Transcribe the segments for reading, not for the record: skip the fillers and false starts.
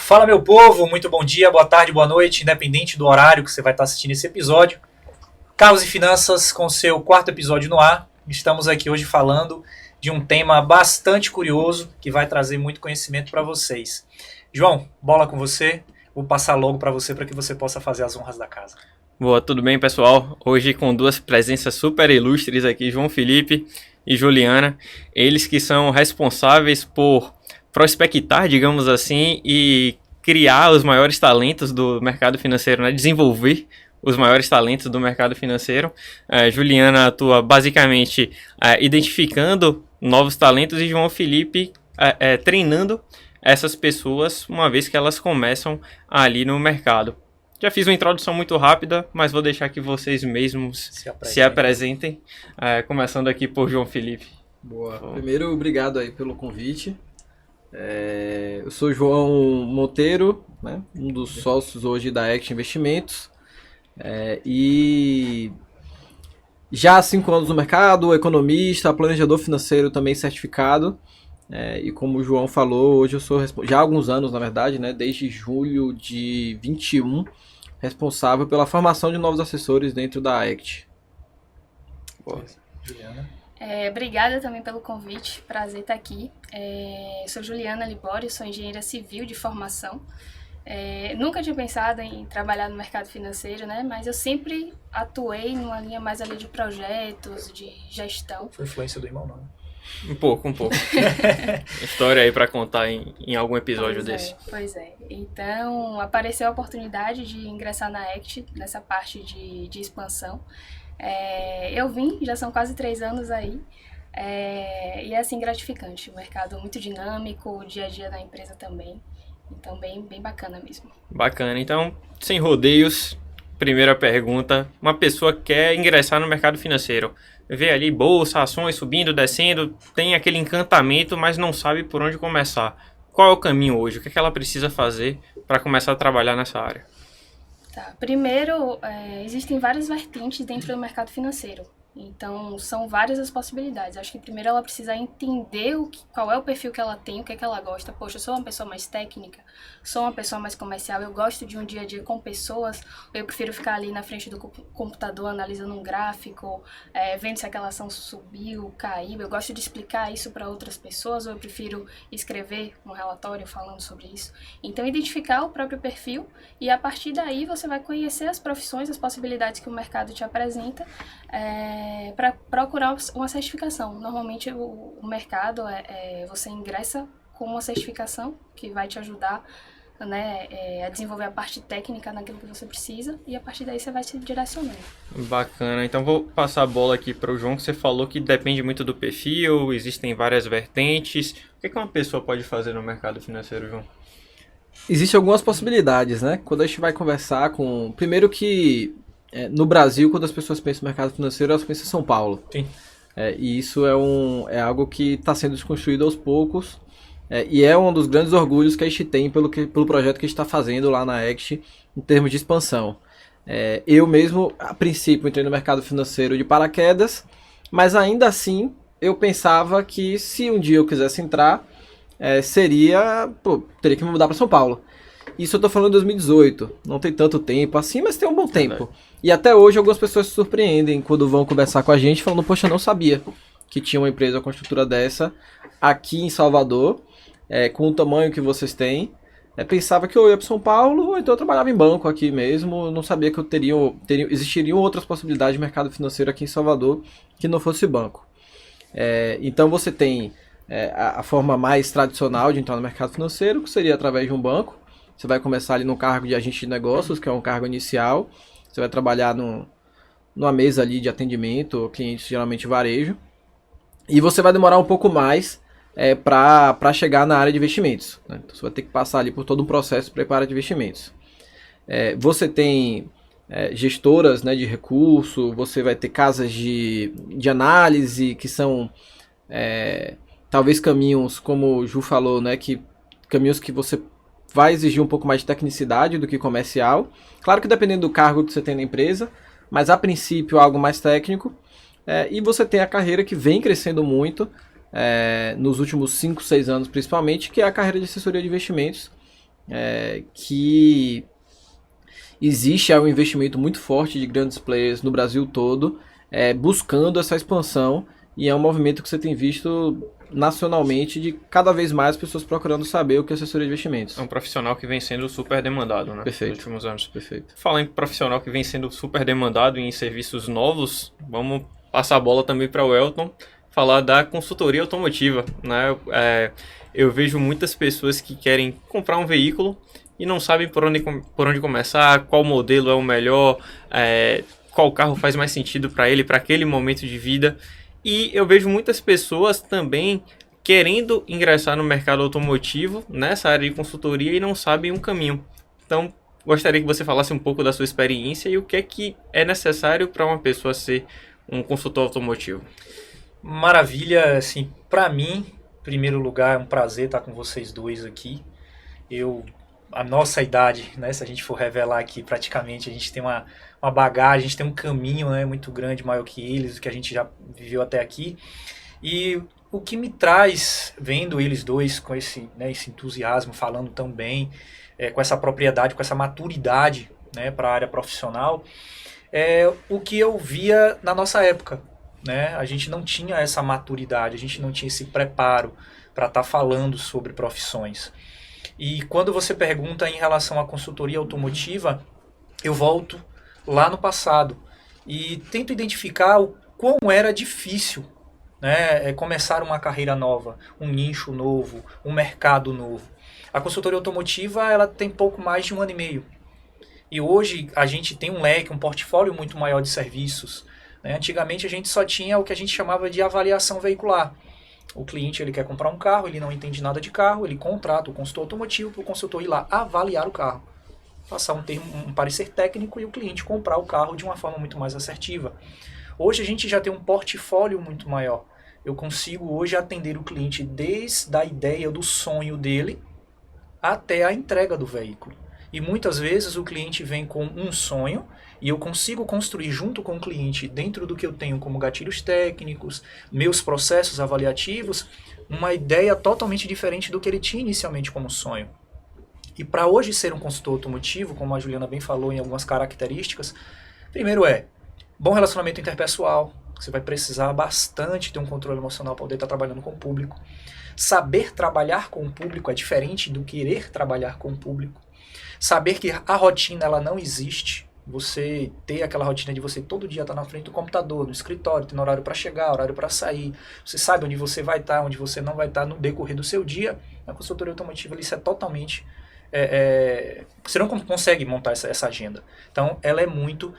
Fala, meu povo, muito bom dia, boa tarde, boa noite, independente do horário que você vai estar assistindo esse episódio. Carros e Finanças com seu quarto episódio no ar. Estamos aqui hoje falando de um tema bastante curioso que vai trazer muito conhecimento para vocês. João, bola com você. Vou passar logo para você que você possa fazer as honras da casa. Boa, tudo bem, pessoal? Hoje com duas presenças super ilustres aqui, João Felipe e Juliana. Eles que são responsáveis por prospectar, digamos assim, e criar os maiores talentos do mercado financeiro, né? Desenvolver os maiores talentos do mercado financeiro. Juliana atua basicamente identificando novos talentos e João Felipe treinando essas pessoas uma vez que elas começam ali no mercado. Já fiz uma introdução muito rápida, mas vou deixar que vocês mesmos se apresentem. Começando aqui por João Felipe. Boa. Primeiro, obrigado aí pelo convite. Eu sou João Monteiro, né, um dos sócios hoje da Act Investimentos. E já há 5 anos no mercado, economista, planejador financeiro também certificado. E como o João falou, hoje eu sou já há alguns anos, na verdade, né, desde julho de 21, responsável pela formação de novos assessores dentro da ACT. Juliana. Obrigada também pelo convite, prazer estar aqui. Sou Juliana Libório, sou engenheira civil de formação. Nunca tinha pensado em trabalhar no mercado financeiro, né? Mas eu sempre atuei numa linha mais ali de projetos, de gestão. Foi influência do irmão, não? Um pouco. História aí para contar em algum episódio desse. Pois é. Então, apareceu a oportunidade de ingressar na ACT, nessa parte de expansão. Eu vim, já são quase 3 anos aí, e é assim gratificante. O mercado é muito dinâmico, o dia a dia da empresa também. Então, bem bacana mesmo. Bacana. Então, sem rodeios, primeira pergunta. Uma pessoa quer ingressar no mercado financeiro. Vê ali bolsa, ações subindo, descendo, tem aquele encantamento, mas não sabe por onde começar. Qual é o caminho hoje? O que é que ela precisa fazer para começar a trabalhar nessa área? Tá. Primeiro, existem várias vertentes dentro do mercado financeiro. Então, são várias as possibilidades. Acho que primeiro ela precisa entender qual é o perfil que ela tem, o que é que ela gosta. Poxa, eu sou uma pessoa mais técnica, sou uma pessoa mais comercial, eu gosto de um dia a dia com pessoas, ou eu prefiro ficar ali na frente do computador analisando um gráfico, vendo se aquela ação subiu, caiu. Eu gosto de explicar isso para outras pessoas, ou eu prefiro escrever um relatório falando sobre isso. Então, identificar o próprio perfil e a partir daí você vai conhecer as profissões, as possibilidades que o mercado te apresenta, para procurar uma certificação. Normalmente o mercado você ingressa com uma certificação que vai te ajudar, né, a desenvolver a parte técnica naquilo que você precisa e a partir daí você vai se direcionando. Bacana, então vou passar a bola aqui para o João, que você falou que depende muito do perfil, existem várias vertentes. O que uma pessoa pode fazer no mercado financeiro, João? Existem algumas possibilidades, né? Quando a gente vai conversar com... Primeiro que no Brasil, quando as pessoas pensam no mercado financeiro, elas pensam em São Paulo. Sim. E isso é algo que está sendo desconstruído aos poucos. E é um dos grandes orgulhos que a gente tem pelo projeto que a gente está fazendo lá na ACT em termos de expansão. Eu mesmo, a princípio, entrei no mercado financeiro de paraquedas, mas ainda assim eu pensava que se um dia eu quisesse entrar, teria que me mudar para São Paulo. Isso eu tô falando de 2018, não tem tanto tempo assim, mas tem um bom tempo. E até hoje algumas pessoas se surpreendem quando vão conversar com a gente falando, poxa, eu não sabia que tinha uma empresa com estrutura dessa aqui em Salvador, com o tamanho que vocês têm. Pensava que eu ia para São Paulo, ou então eu trabalhava em banco aqui mesmo, não sabia que existiriam outras possibilidades de mercado financeiro aqui em Salvador que não fosse banco. Então você tem a forma mais tradicional de entrar no mercado financeiro, que seria através de um banco. Você vai começar ali no cargo de agente de negócios, que é um cargo inicial. Você vai trabalhar numa mesa ali de atendimento, clientes geralmente varejo. E você vai demorar um pouco mais para chegar na área de investimentos, né? Então você vai ter que passar ali por todo um processo de preparo de investimentos. Você tem gestoras, né, de recurso, você vai ter casas de análise, que são talvez caminhos, como o Ju falou, né, caminhos que você vai exigir um pouco mais de tecnicidade do que comercial. Claro que dependendo do cargo que você tem na empresa, mas a princípio algo mais técnico. E você tem a carreira que vem crescendo muito, nos últimos 5, 6 anos principalmente, que é a carreira de assessoria de investimentos, que existe um investimento muito forte de grandes players no Brasil todo, buscando essa expansão, e é um movimento que você tem visto nacionalmente de cada vez mais pessoas procurando saber o que é assessoria de investimentos. É um profissional que vem sendo super demandado, né? Perfeito. Nos últimos anos. Perfeito. Falar em profissional que vem sendo super demandado em serviços novos, vamos passar a bola também para o Elton, falar da consultoria automotiva, né? Eu vejo muitas pessoas que querem comprar um veículo e não sabem por onde começar, qual modelo é o melhor, qual carro faz mais sentido para ele, para aquele momento de vida. E eu vejo muitas pessoas também querendo ingressar no mercado automotivo, nessa área de consultoria, e não sabem um caminho. Então, gostaria que você falasse um pouco da sua experiência e o que é necessário para uma pessoa ser um consultor automotivo. Maravilha, assim, para mim, em primeiro lugar, é um prazer estar com vocês dois aqui. A nossa idade, né, se a gente for revelar aqui, praticamente a gente tem uma bagagem, a gente tem um caminho, né, muito grande, maior que eles, o que a gente já viveu até aqui. E o que me traz, vendo eles dois com esse entusiasmo, falando tão bem, com essa propriedade, com essa maturidade, né, para a área profissional, é o que eu via na nossa época. Né? A gente não tinha essa maturidade, a gente não tinha esse preparo para estar falando sobre profissões. E quando você pergunta em relação à consultoria automotiva, eu volto lá no passado e tento identificar o quão era difícil, né, começar uma carreira nova, um nicho novo, um mercado novo. A consultoria automotiva ela tem pouco mais de 1 ano e meio. E hoje a gente tem um leque, um portfólio muito maior de serviços. Né? Antigamente a gente só tinha o que a gente chamava de avaliação veicular. O cliente ele quer comprar um carro, ele não entende nada de carro, ele contrata o consultor automotivo para o consultor ir lá avaliar o carro. Passar um parecer técnico e o cliente comprar o carro de uma forma muito mais assertiva. Hoje a gente já tem um portfólio muito maior. Eu consigo hoje atender o cliente desde a ideia do sonho dele até a entrega do veículo. E muitas vezes o cliente vem com um sonho e eu consigo construir junto com o cliente, dentro do que eu tenho como gatilhos técnicos, meus processos avaliativos, uma ideia totalmente diferente do que ele tinha inicialmente como sonho. E para hoje ser um consultor automotivo, como a Juliana bem falou em algumas características, primeiro bom relacionamento interpessoal, você vai precisar bastante ter um controle emocional para poder estar trabalhando com o público. Saber trabalhar com o público é diferente do querer trabalhar com o público. Saber que a rotina ela não existe. Você ter aquela rotina de você todo dia estar na frente do computador, no escritório, tendo horário para chegar, horário para sair. Você sabe onde você vai estar, onde você não vai estar no decorrer do seu dia. Na consultoria automotiva isso é totalmente... você não consegue montar essa agenda. Então ela é muito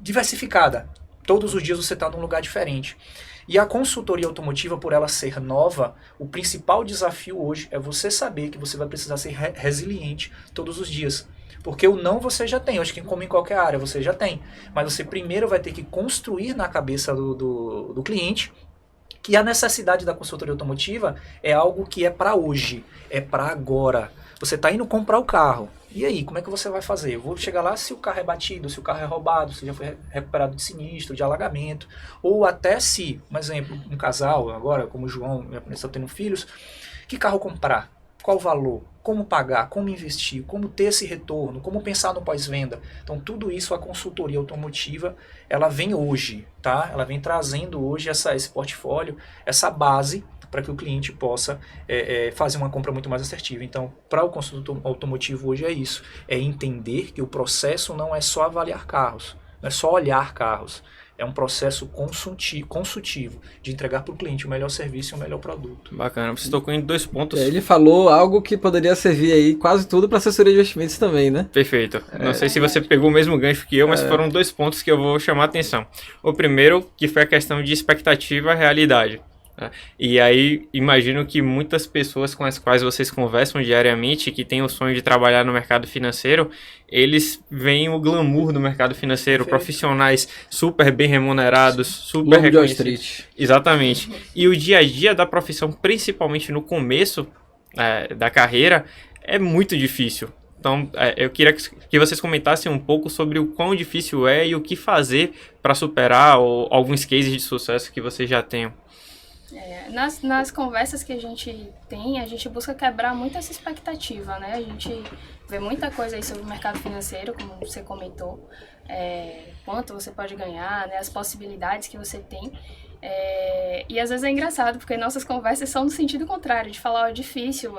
diversificada. Todos os dias você está num lugar diferente. E a consultoria automotiva, por ela ser nova, o principal desafio hoje é você saber que você vai precisar ser resiliente todos os dias. Porque o não você já tem, eu acho que como em qualquer área você já tem. Mas você primeiro vai ter que construir na cabeça do cliente que a necessidade da consultoria automotiva é algo que é para hoje, é para agora. Você está indo comprar o carro. E aí, como é que você vai fazer? Eu vou chegar lá se o carro é batido, se o carro é roubado, se já foi recuperado de sinistro, de alagamento. Ou até se, um exemplo, um casal, agora como o João está tendo filhos, que carro comprar? Qual o valor? Como pagar? Como investir? Como ter esse retorno? Como pensar no pós-venda? Então tudo isso a consultoria automotiva, ela vem hoje, tá? Ela vem trazendo hoje esse portfólio, essa base para que o cliente possa fazer uma compra muito mais assertiva. Então, para o consultor automotivo hoje é isso, é entender que o processo não é só avaliar carros, não é só olhar carros, é um processo consultivo de entregar para o cliente o melhor serviço e o melhor produto. Bacana, você tocou em 2 pontos. Ele falou algo que poderia servir aí quase tudo para assessoria de investimentos também, né? Perfeito. Não sei se você pegou o mesmo gancho que eu, mas foram 2 pontos que eu vou chamar a atenção. O primeiro, que foi a questão de expectativa e realidade. E aí, imagino que muitas pessoas com as quais vocês conversam diariamente, que têm o sonho de trabalhar no mercado financeiro, eles veem o glamour do mercado financeiro, profissionais super bem remunerados, super reconhecidos. Exatamente. E o dia a dia da profissão, principalmente no começo da carreira, é muito difícil. Então, eu queria que vocês comentassem um pouco sobre o quão difícil é e o que fazer para superar alguns cases de sucesso que vocês já tenham. Nas conversas que a gente tem, a gente busca quebrar muito essa expectativa, né? A gente vê muita coisa aí sobre o mercado financeiro, como você comentou, quanto você pode ganhar, né? As possibilidades que você tem. E às vezes é engraçado, porque nossas conversas são no sentido contrário, de falar, é difícil,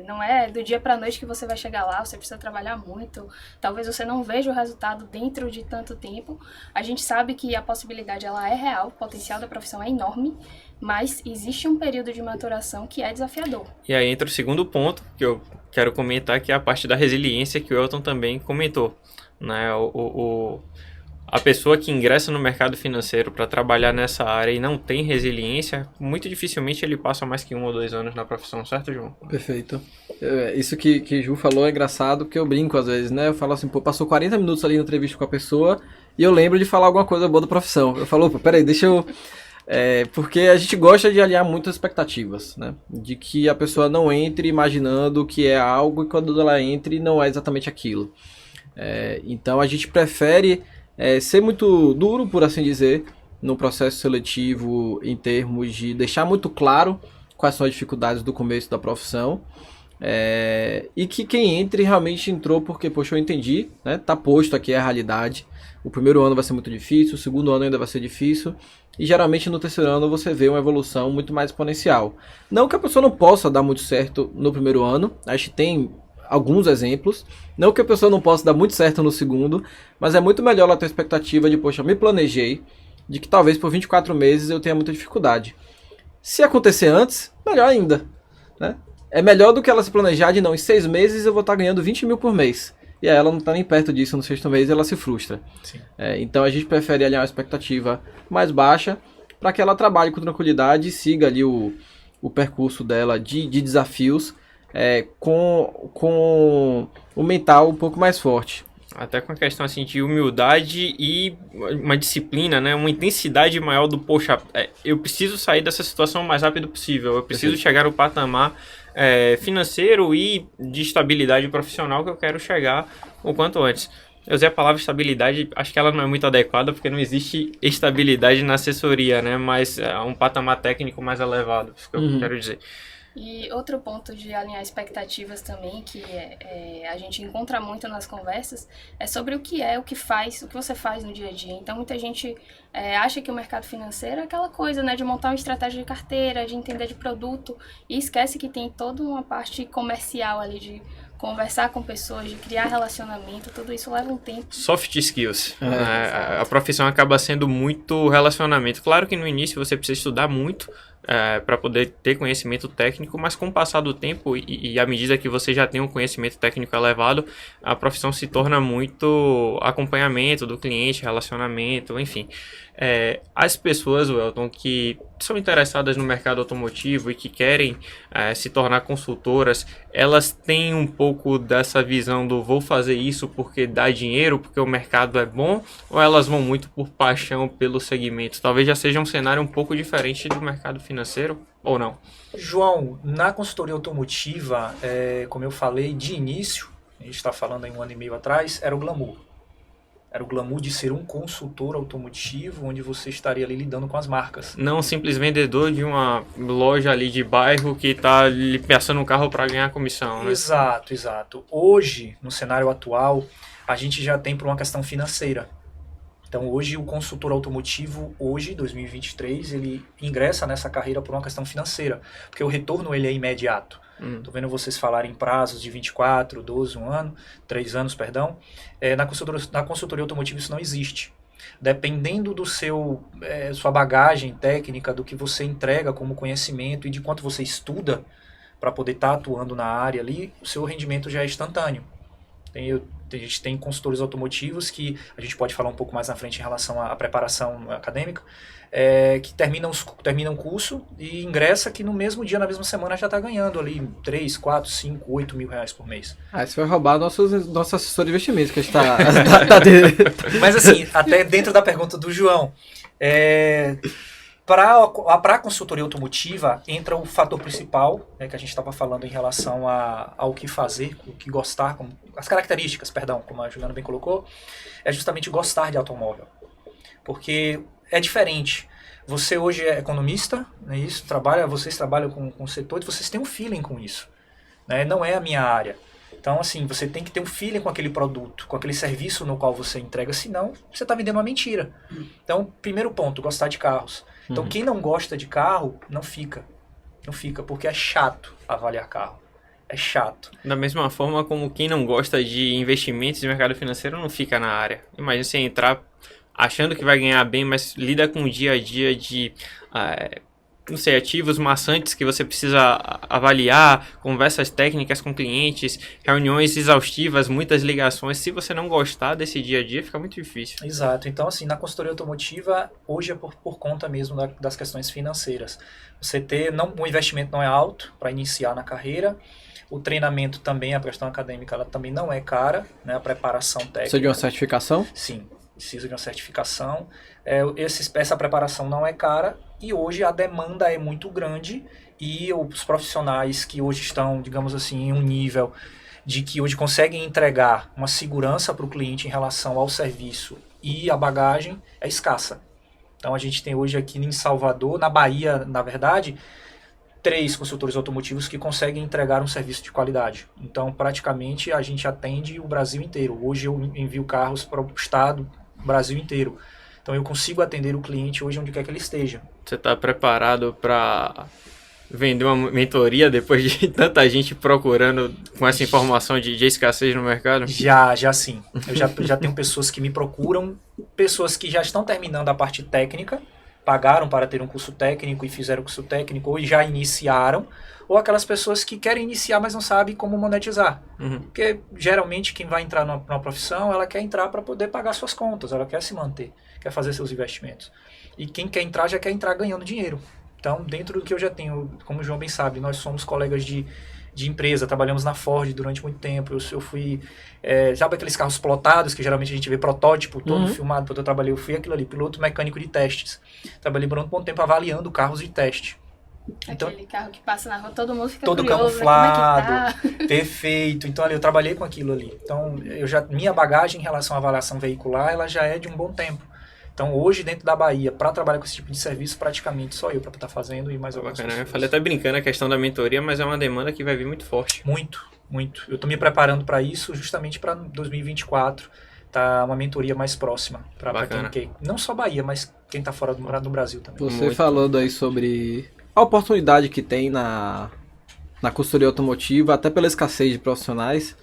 não é do dia para a noite que você vai chegar lá, você precisa trabalhar muito, talvez você não veja o resultado dentro de tanto tempo. A gente sabe que a possibilidade ela é real, o potencial da profissão é enorme, mas existe um período de maturação que é desafiador. E aí entra o segundo ponto que eu quero comentar, que é a parte da resiliência que o Elton também comentou, né? A pessoa que ingressa no mercado financeiro para trabalhar nessa área e não tem resiliência, muito dificilmente ele passa mais que 1 ou 2 anos na profissão, certo, João? Perfeito. Isso que Ju falou é engraçado, porque eu brinco às vezes, né? Eu falo assim, pô, passou 40 minutos ali na entrevista com a pessoa e eu lembro de falar alguma coisa boa da profissão. Eu falo, opa, peraí, deixa eu... porque a gente gosta de alinhar muitas expectativas, né? De que a pessoa não entre imaginando que é algo e quando ela entre não é exatamente aquilo. Então a gente prefere ser muito duro, por assim dizer, no processo seletivo em termos de deixar muito claro quais são as dificuldades do começo da profissão e que quem entre realmente entrou porque, poxa, eu entendi, né? Tá posto aqui a realidade. O primeiro ano vai ser muito difícil, o segundo ano ainda vai ser difícil e geralmente no terceiro ano você vê uma evolução muito mais exponencial. Não que a pessoa não possa dar muito certo no primeiro ano, a gente tem alguns exemplos, não que a pessoa não possa dar muito certo no segundo, mas é muito melhor ela ter a expectativa de, poxa, me planejei, de que talvez por 24 meses eu tenha muita dificuldade. Se acontecer antes, melhor ainda, né? É melhor do que ela se planejar de, não, em 6 meses eu vou estar ganhando 20 mil por mês. E aí ela não está nem perto disso no 6º mês e ela se frustra. Então a gente prefere alinhar uma expectativa mais baixa para que ela trabalhe com tranquilidade e siga ali o percurso dela de desafios com o mental um pouco mais forte. Até com a questão assim, de humildade e uma disciplina, né? Uma intensidade maior do, poxa, eu preciso sair dessa situação o mais rápido possível. Eu preciso chegar ao patamar financeiro e de estabilidade profissional que eu quero chegar o quanto antes. Eu usei a palavra estabilidade, acho que ela não é muito adequada porque não existe estabilidade na assessoria, né? Mas um patamar técnico mais elevado, isso que eu quero dizer. E outro ponto de alinhar expectativas também, que a gente encontra muito nas conversas, é sobre o que você faz no dia a dia. Então, muita gente acha que o mercado financeiro é aquela coisa, né, de montar uma estratégia de carteira, de entender de produto, e esquece que tem toda uma parte comercial ali, de conversar com pessoas, de criar relacionamento, tudo isso leva um tempo. Soft skills. A profissão acaba sendo muito relacionamento. Claro que no início você precisa estudar muito para poder ter conhecimento técnico, mas com o passar do tempo e à medida que você já tem um conhecimento técnico elevado, a profissão se torna muito acompanhamento do cliente, relacionamento, enfim. As pessoas, Welton, que são interessadas no mercado automotivo e que querem se tornar consultoras, elas têm um pouco dessa visão do vou fazer isso porque dá dinheiro, porque o mercado é bom, ou elas vão muito por paixão pelo segmento? Talvez já seja um cenário um pouco diferente do mercado financeiro, ou não? João, na consultoria automotiva, como eu falei, de início, a gente está falando em 1 ano e meio atrás, era o glamour. Era o glamour de ser um consultor automotivo, onde você estaria ali lidando com as marcas. Não um simples vendedor de uma loja ali de bairro que está lhe passando um carro para ganhar comissão, né? Exato, exato. Hoje, no cenário atual, a gente já tem por uma questão financeira. Então, hoje, o consultor automotivo, hoje, 2023, ele ingressa nessa carreira por uma questão financeira, porque o retorno ele é imediato. Tô vendo vocês falarem em prazos de 24, 12, 1 ano, 3 anos, perdão. Na consultoria automotiva isso não existe. Dependendo do sua bagagem técnica, do que você entrega como conhecimento e de quanto você estuda para poder estar atuando na área ali, o seu rendimento já é instantâneo. A gente tem consultores automotivos que a gente pode falar um pouco mais na frente em relação à preparação acadêmica, que terminam o curso e ingressa que no mesmo dia, na mesma semana, já está ganhando ali 3, 4, 5, 8 mil reais por mês. Isso vai roubar nosso assessor de investimentos que a gente tá Mas assim, até dentro da pergunta do João, para a consultoria automotiva entra o fator principal, que a gente estava falando em relação ao que fazer, o que gostar, as características, como a Juliana bem colocou, é justamente gostar de automóvel. Porque é diferente Você hoje é economista, né, isso, vocês trabalham com setores, vocês têm um feeling com isso, né, não é a minha área. Então, assim, você tem que ter um feeling com aquele produto, com aquele serviço no qual você entrega, senão você está vendendo uma mentira. Então, primeiro ponto, gostar de carros. Então, quem não gosta de carro, não fica. Não fica, porque é chato avaliar carro. É chato. Da mesma forma como quem não gosta de investimentos de mercado financeiro não fica na área. Imagina você entrar achando que vai ganhar bem, mas lida com o dia a dia de, não sei, ativos maçantes que você precisa avaliar, conversas técnicas com clientes, reuniões exaustivas, muitas ligações. Se você não gostar desse dia a dia, fica muito difícil. Exato. Então, assim, na consultoria automotiva, hoje é por conta mesmo das questões financeiras. Você o investimento não é alto para iniciar na carreira. O treinamento também, a questão acadêmica, ela também não é cara, né? A preparação técnica. Precisa de uma certificação? Sim, precisa de uma certificação. Essa preparação não é cara e hoje a demanda é muito grande e os profissionais que hoje estão, digamos assim, em um nível de que hoje conseguem entregar uma segurança para o cliente em relação ao serviço e a bagagem é escassa. Então a gente tem hoje aqui em Salvador, na Bahia, na verdade, 3 consultores automotivos que conseguem entregar um serviço de qualidade. Então, praticamente, a gente atende o Brasil inteiro. Hoje eu envio carros para o estado, Brasil inteiro. Então, eu consigo atender o cliente hoje onde quer que ele esteja. Você está preparado para vender uma mentoria depois de tanta gente procurando com essa informação de escassez no mercado? Já sim. Eu já tenho pessoas que me procuram, pessoas que já estão terminando a parte técnica, pagaram para ter um curso técnico e fizeram o curso técnico ou já iniciaram, ou aquelas pessoas que querem iniciar, mas não sabem como monetizar. Porque geralmente quem vai entrar numa profissão, ela quer entrar para poder pagar suas contas, ela quer se manter, quer fazer seus investimentos. E quem quer entrar, já quer entrar ganhando dinheiro. Então, dentro do que eu já tenho, como o João bem sabe, nós somos colegas de empresa, trabalhamos na Ford durante muito tempo. Eu fui, sabe aqueles carros plotados, que geralmente a gente vê protótipo, todo filmado, quando eu trabalhei, eu fui aquilo ali, piloto mecânico de testes. Trabalhei por um bom tempo avaliando carros de teste. Então, aquele carro que passa na rua, todo mundo fica todo curioso, camuflado, né? Como é que tá? Perfeito. Então, ali, eu trabalhei com aquilo ali. Então, minha bagagem em relação à avaliação veicular, ela já é de um bom tempo. Então, hoje, dentro da Bahia, para trabalhar com esse tipo de serviço, praticamente só eu para estar fazendo e mais algumas pessoas. Eu falei até brincando a questão da mentoria, mas é uma demanda que vai vir muito forte. Muito, muito. Eu estou me preparando para isso justamente para 2024, tá uma mentoria mais próxima. Para quem não só Bahia, mas quem está fora do Brasil também. Você muito. falando aí sobre a oportunidade que tem na consultoria automotiva, até pela escassez de profissionais.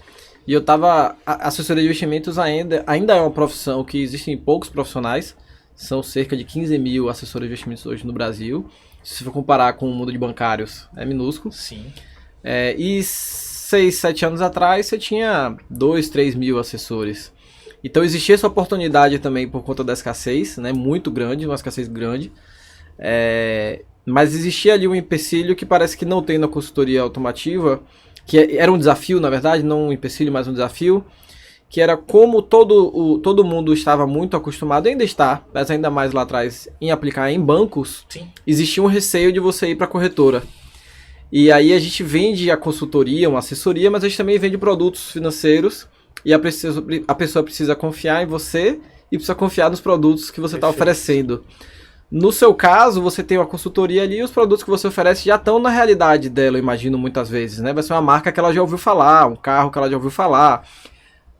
E a assessoria de investimentos ainda é uma profissão que existem poucos profissionais. São cerca de 15 mil assessores de investimentos hoje no Brasil. Se for comparar com o mundo de bancários, é minúsculo. Sim. E 6, 7 anos atrás, você tinha 2, 3 mil assessores. Então existia essa oportunidade também por conta da escassez, né? Muito grande, uma escassez grande. Mas existia ali um empecilho que parece que não tem na consultoria automotiva, que era um desafio, na verdade, não um empecilho, mas um desafio, que era como todo mundo estava muito acostumado, ainda está, mas ainda mais lá atrás, em aplicar em bancos. Sim. Existia um receio de você ir para a corretora. E aí a gente vende a consultoria, uma assessoria, mas a gente também vende produtos financeiros e a pessoa precisa confiar em você e precisa confiar nos produtos que você está oferecendo. No seu caso, você tem uma consultoria ali e os produtos que você oferece já estão na realidade dela, eu imagino, muitas vezes, né? Vai ser uma marca que ela já ouviu falar, um carro que ela já ouviu falar.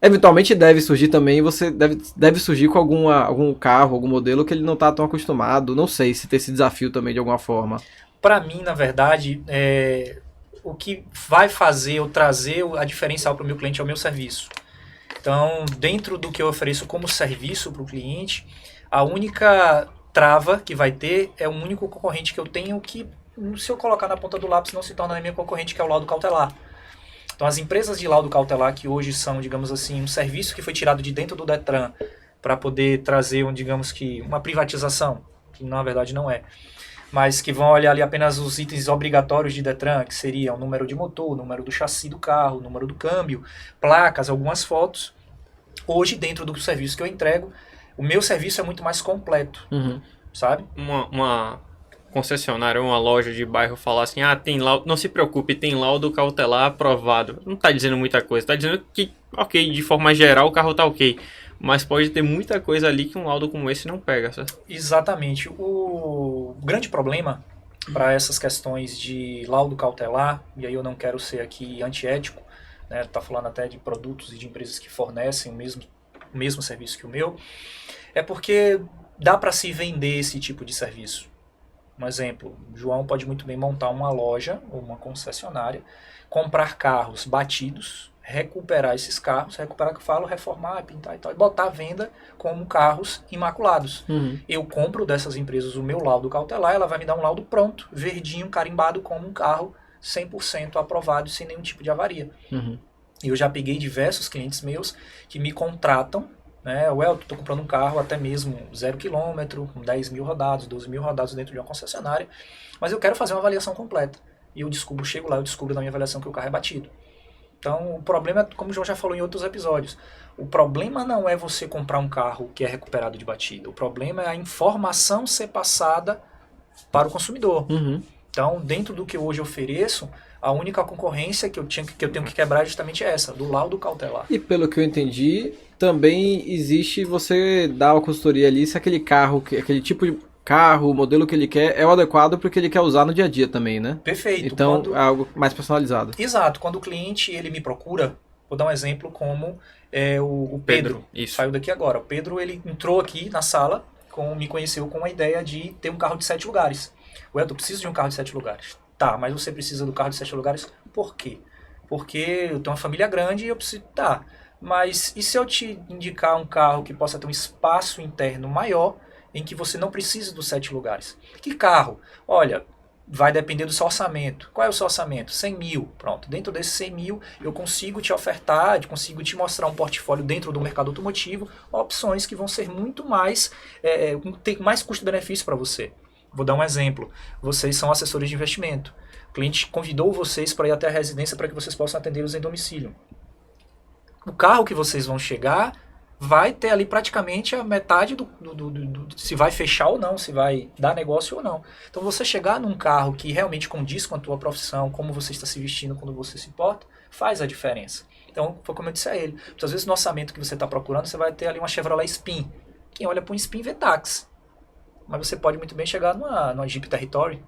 Eventualmente deve surgir também, você deve surgir com algum carro, algum modelo que ele não está tão acostumado. Não sei se tem esse desafio também de alguma forma. Para mim, na verdade, o que vai fazer ou trazer a diferencial para o meu cliente é o meu serviço. Então, dentro do que eu ofereço como serviço para o cliente, a única trava que vai ter é o único concorrente que eu tenho que, se eu colocar na ponta do lápis, não se torna minha concorrente, que é o laudo cautelar. Então, as empresas de laudo cautelar, que hoje são, digamos assim, um serviço que foi tirado de dentro do Detran para poder trazer, digamos que, uma privatização, que na verdade não é, mas que vão olhar ali apenas os itens obrigatórios de Detran, que seriam o número de motor, o número do chassi do carro, o número do câmbio, placas, algumas fotos. Hoje, dentro do serviço que eu entrego, o meu serviço é muito mais completo, sabe? Uma concessionária ou uma loja de bairro falar assim, tem laudo, não se preocupe, tem laudo cautelar aprovado. Não está dizendo muita coisa, está dizendo que, ok, de forma geral o carro está ok. mas pode ter muita coisa ali que um laudo como esse não pega, certo? Exatamente. O grande problema para essas questões de laudo cautelar, e aí eu não quero ser aqui antiético, né, tá falando até de produtos e de empresas que fornecem o mesmo serviço que o meu, é porque dá para se vender esse tipo de serviço. Um exemplo, o João pode muito bem montar uma loja ou uma concessionária, comprar carros batidos, recuperar esses carros, recuperar que eu falo, reformar, pintar e tal, e botar à venda como carros imaculados. Eu compro dessas empresas o meu laudo cautelar, ela vai me dar um laudo pronto, verdinho, carimbado como um carro 100% aprovado, sem nenhum tipo de avaria. E eu já peguei diversos clientes meus que me contratam, né? Estou comprando um carro até mesmo 0 km, com 10 mil rodados, 12 mil rodados dentro de uma concessionária, mas eu quero fazer uma avaliação completa. E eu chego lá, eu descubro na minha avaliação que o carro é batido. Então, o problema é, como o João já falou em outros episódios, o problema não é você comprar um carro que é recuperado de batida. O problema é a informação ser passada para o consumidor. Então, dentro do que eu hoje ofereço, a única concorrência que eu tenho que quebrar é justamente essa, do laudo cautelar. E pelo que eu entendi, também existe você dar uma consultoria ali se aquele carro, aquele tipo de carro, o modelo que ele quer, é o adequado para o que ele quer usar no dia a dia também, né? Perfeito. Então, é algo mais personalizado. Exato. Quando o cliente ele me procura, vou dar um exemplo como o Pedro. Isso. Saiu daqui agora. O Pedro ele entrou aqui na sala, me conheceu com a ideia de ter um carro de 7 lugares. Eu preciso de um carro de 7 lugares. Tá, mas você precisa do carro de 7 lugares por quê? Porque eu tenho uma família grande e eu preciso... Tá, mas e se eu te indicar um carro que possa ter um espaço interno maior, em que você não precise dos 7 lugares? Que carro? Olha, vai depender do seu orçamento. Qual é o seu orçamento? 100 mil. Pronto, dentro desses 100 mil eu consigo te ofertar, consigo te mostrar um portfólio dentro do mercado automotivo, opções que vão ser muito mais, tem mais custo-benefício para você. Vou dar um exemplo. Vocês são assessores de investimento. O cliente convidou vocês para ir até a residência para que vocês possam atendê-los em domicílio. O carro que vocês vão chegar vai ter ali praticamente a metade do se vai fechar ou não, se vai dar negócio ou não. Então você chegar num carro que realmente condiz com a tua profissão, como você está se vestindo quando você se porta, faz a diferença. Então, foi como eu disse a ele. Muitas vezes no orçamento que você está procurando, você vai ter ali uma Chevrolet Spin. Quem olha para um Spin vê táxi. Mas você pode muito bem chegar numa Jeep Territory,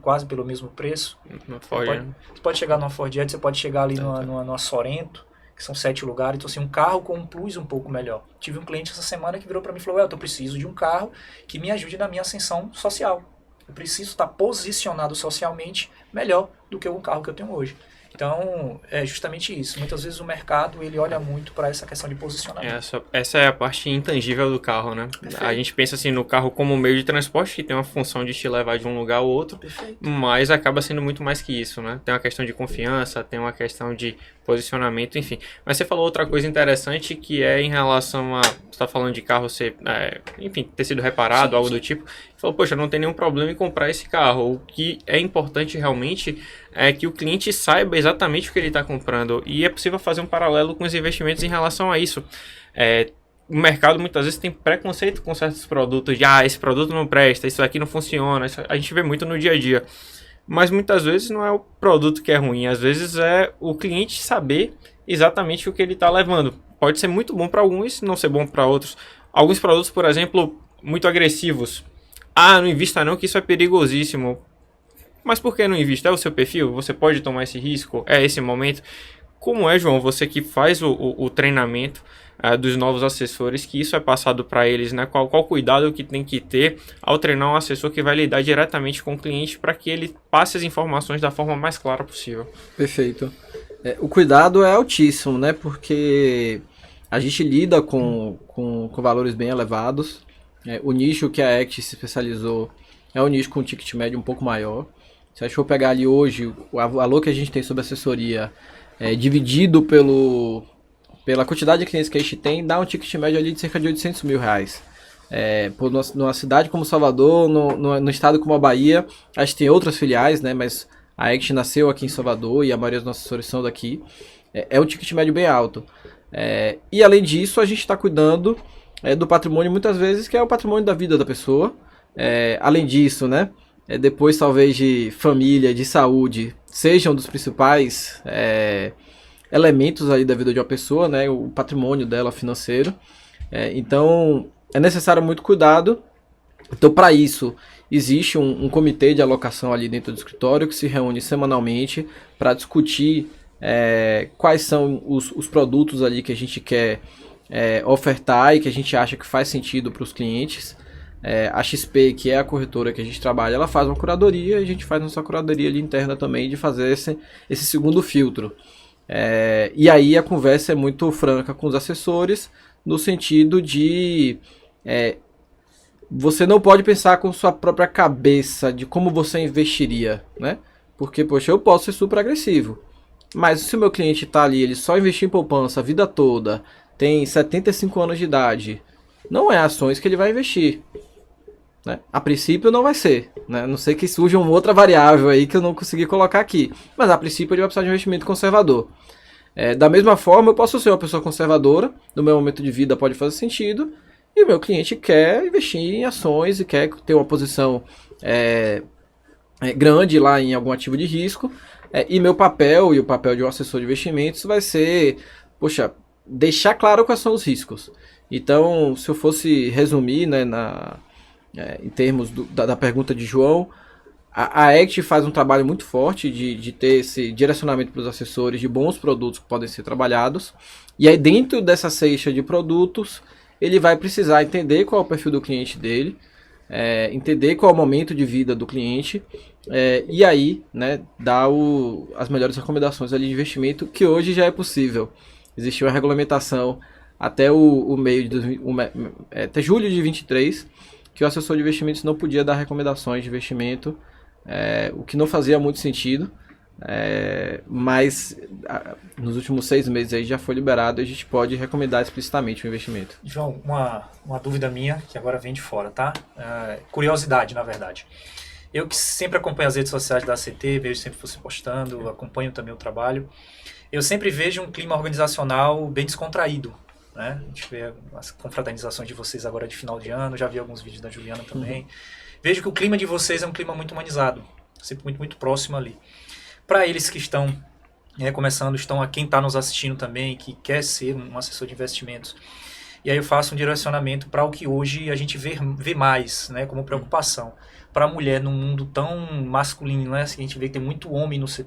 quase pelo mesmo preço. Você pode chegar numa Ford Edge, você pode chegar ali numa Sorento, que são 7 lugares. Então, assim, um carro com um plus um pouco melhor. Tive um cliente essa semana que virou para mim e falou, eu preciso de um carro que me ajude na minha ascensão social. Eu preciso estar posicionado socialmente melhor do que o carro que eu tenho hoje. Então, é justamente isso. Muitas vezes o mercado ele olha muito para essa questão de posicionamento. Essa é a parte intangível do carro, né? Perfeito. A gente pensa assim no carro como meio de transporte, que tem uma função de te levar de um lugar ao outro, Perfeito. Mas acaba sendo muito mais que isso, né? Tem uma questão de confiança, tem uma questão de posicionamento, enfim. Mas você falou outra coisa interessante que é em relação a... Você está falando de carro ser, enfim, ter sido reparado, algo do tipo. Você falou, poxa, não tem nenhum problema em comprar esse carro. O que é importante realmente é que o cliente saiba exatamente o que ele está comprando. E é possível fazer um paralelo com os investimentos em relação a isso. O mercado muitas vezes tem preconceito com certos produtos. De, esse produto não presta, isso aqui não funciona. Isso a gente vê muito no dia a dia. Mas muitas vezes não é o produto que é ruim. Às vezes é o cliente saber exatamente o que ele está levando. Pode ser muito bom para alguns, não ser bom para outros. Alguns produtos, por exemplo, muito agressivos. Não invista não, que isso é perigosíssimo. Mas por que não invista? É o seu perfil? Você pode tomar esse risco? É esse momento? Como é, João, você que faz o treinamento dos novos assessores, que isso é passado para eles, né? Qual cuidado que tem que ter ao treinar um assessor que vai lidar diretamente com o cliente para que ele passe as informações da forma mais clara possível? Perfeito. O cuidado é altíssimo, né? Porque a gente lida com valores bem elevados. O nicho que a ACT se especializou é um nicho com um ticket médio um pouco maior. Se a gente for pegar ali hoje, o valor que a gente tem sobre assessoria dividido pela quantidade de clientes que a gente tem, dá um ticket médio ali de cerca de R$800 mil. Numa cidade como Salvador, no estado como a Bahia, a gente tem outras filiais, né? Mas a ACT nasceu aqui em Salvador e a maioria dos nossos assessores são daqui. É um ticket médio bem alto. E além disso, a gente está cuidando do patrimônio muitas vezes, que é o patrimônio da vida da pessoa. Além disso, né? Depois talvez de família, de saúde, sejam dos principais elementos aí da vida de uma pessoa, né? O patrimônio dela financeiro. Então, é necessário muito cuidado. Então, para isso, existe um comitê de alocação ali dentro do escritório que se reúne semanalmente para discutir quais são os produtos ali que a gente quer ofertar e que a gente acha que faz sentido para os clientes. A XP, que é a corretora que a gente trabalha, ela faz uma curadoria e a gente faz nossa curadoria ali interna também de fazer esse segundo filtro. E aí a conversa é muito franca com os assessores, no sentido de você não pode pensar com sua própria cabeça de como você investiria, né? Porque, poxa, eu posso ser super agressivo, mas se o meu cliente está ali, ele só investiu em poupança a vida toda, tem 75 anos de idade, não é ações que ele vai investir, né? A princípio não vai ser, né? A não sei que surja uma outra variável aí que eu não consegui colocar aqui, mas a princípio ele vai precisar de um investimento conservador. Da mesma forma, eu posso ser uma pessoa conservadora, no meu momento de vida pode fazer sentido, e o meu cliente quer investir em ações e quer ter uma posição grande lá em algum ativo de risco. E meu papel e o papel de um assessor de investimentos vai ser, poxa, deixar claro quais são os riscos. Então, se eu fosse resumir, né, em termos da pergunta de João, a ACT faz um trabalho muito forte de ter esse direcionamento para os assessores de bons produtos que podem ser trabalhados. E aí, dentro dessa cesta de produtos, ele vai precisar entender qual é o perfil do cliente dele, entender qual é o momento de vida do cliente, e aí, né, dar as melhores recomendações ali de investimento, que hoje já é possível. Existe uma regulamentação até até julho de 23, que o assessor de investimentos não podia dar recomendações de investimento, o que não fazia muito sentido. Mas nos últimos 6 meses aí já foi liberado e a gente pode recomendar explicitamente o investimento. João, uma dúvida minha que agora vem de fora, tá? Curiosidade, na verdade. Eu que sempre acompanho as redes sociais da ACT, vejo sempre você postando, acompanho também o trabalho. Eu sempre vejo um clima organizacional bem descontraído, né? A gente vê as confraternizações de vocês agora de final de ano, já vi alguns vídeos da Juliana também. Vejo que o clima de vocês é um clima muito humanizado, sempre muito, muito próximo ali. Para eles que estão começando, a quem está nos assistindo também, que quer ser um assessor de investimentos. E aí eu faço um direcionamento para o que hoje a gente vê mais, né, como preocupação. Para a mulher num mundo tão masculino, né, assim, a gente vê que tem muito homem nesse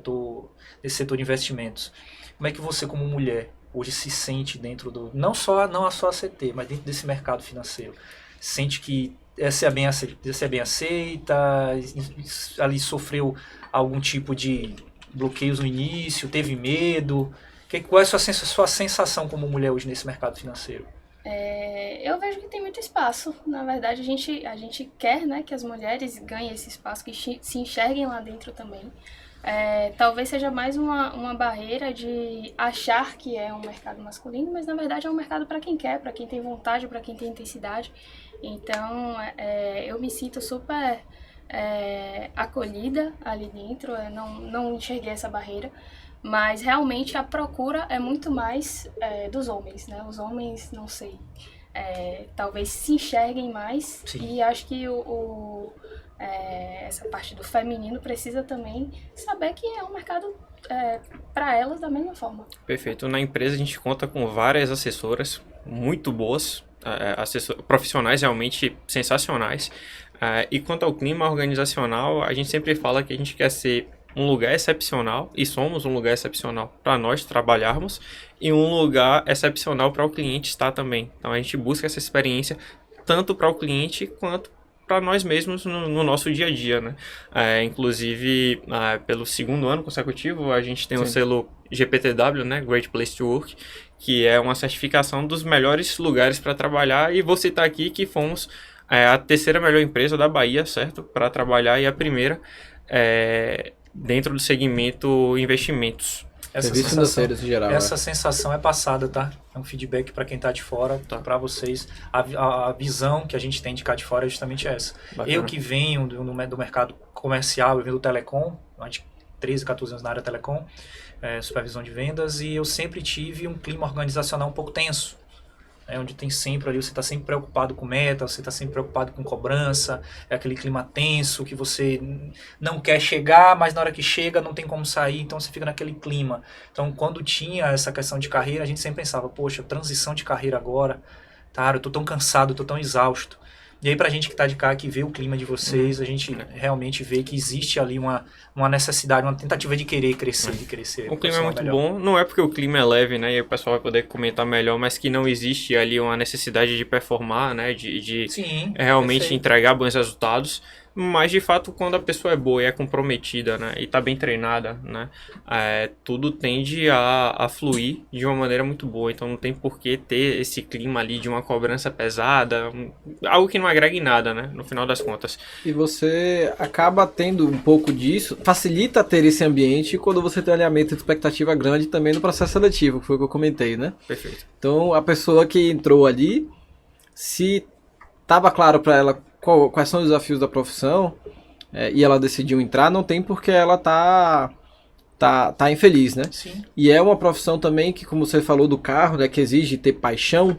setor de investimentos. Como é que você, como mulher, hoje se sente dentro não só a CT, mas dentro desse mercado financeiro? Sente que essa é bem aceita, ali sofreu algum tipo de bloqueios no início, teve medo? Qual é a sua sensação como mulher hoje nesse mercado financeiro? Eu vejo que tem muito espaço. Na verdade, a gente quer, né, que as mulheres ganhem esse espaço, que se enxerguem lá dentro também. Talvez seja mais uma barreira de achar que é um mercado masculino, mas na verdade é um mercado para quem quer, para quem tem vontade, para quem tem intensidade. Então, eu me sinto super acolhida ali dentro, não enxerguei essa barreira, mas realmente a procura é muito mais dos homens, né? Os homens, não sei, talvez se enxerguem mais. Sim. E acho que essa parte do feminino precisa também saber que é um mercado para elas da mesma forma. Perfeito. Na empresa a gente conta com várias assessoras muito boas, profissionais realmente sensacionais. E quanto ao clima organizacional, a gente sempre fala que a gente quer ser um lugar excepcional, e somos um lugar excepcional para nós trabalharmos, e um lugar excepcional para o cliente estar também. Então a gente busca essa experiência tanto para o cliente quanto para nós mesmos no nosso dia a dia, né? Inclusive, pelo 2º ano consecutivo, a gente tem o selo GPTW, né? Great Place to Work, que é uma certificação dos melhores lugares para trabalhar, e vou citar aqui que fomos a 3ª melhor empresa da Bahia, certo? Para trabalhar, e a primeira dentro do segmento investimentos. Essa sensação é passada, tá? É um feedback para quem tá de fora, tá? Para vocês. A visão que a gente tem de cá de fora é justamente essa. Bacana. Eu que venho do mercado comercial, eu venho do telecom, há 13, 14 anos na área telecom, supervisão de vendas, e eu sempre tive um clima organizacional um pouco tenso. né, onde tem sempre ali, você está sempre preocupado com meta, você está sempre preocupado com cobrança, é aquele clima tenso que você não quer chegar, mas na hora que chega não tem como sair, então você fica naquele clima. Então, quando tinha essa questão de carreira, a gente sempre pensava, poxa, transição de carreira agora, cara, eu tô tão cansado, eu tô tão exausto. E aí, pra gente que tá de cá, que vê o clima de vocês, a gente realmente vê que existe ali uma necessidade, uma tentativa de querer crescer, de crescer. O clima é muito bom, não é porque o clima é leve, né, e aí o pessoal vai poder comentar melhor, mas que não existe ali uma necessidade de performar, né, de Sim, realmente perfeito. entregar bons resultados, mas de fato quando a pessoa é boa e é comprometida, né, e tá bem treinada, né, tudo tende a fluir de uma maneira muito boa, então não tem por que ter esse clima ali de uma cobrança pesada, algo que não agrega em nada, né, no final das contas. E você acaba tendo um pouco disso, facilita ter esse ambiente quando você tem um alinhamento de expectativa grande também no processo seletivo, que foi o que eu comentei, né? Perfeito. Então, a pessoa que entrou ali, se estava claro para ela quais são os desafios da profissão, e ela decidiu entrar, não tem porque ela tá infeliz, né? Sim. E é uma profissão também que, como você falou do carro, né, que exige ter paixão,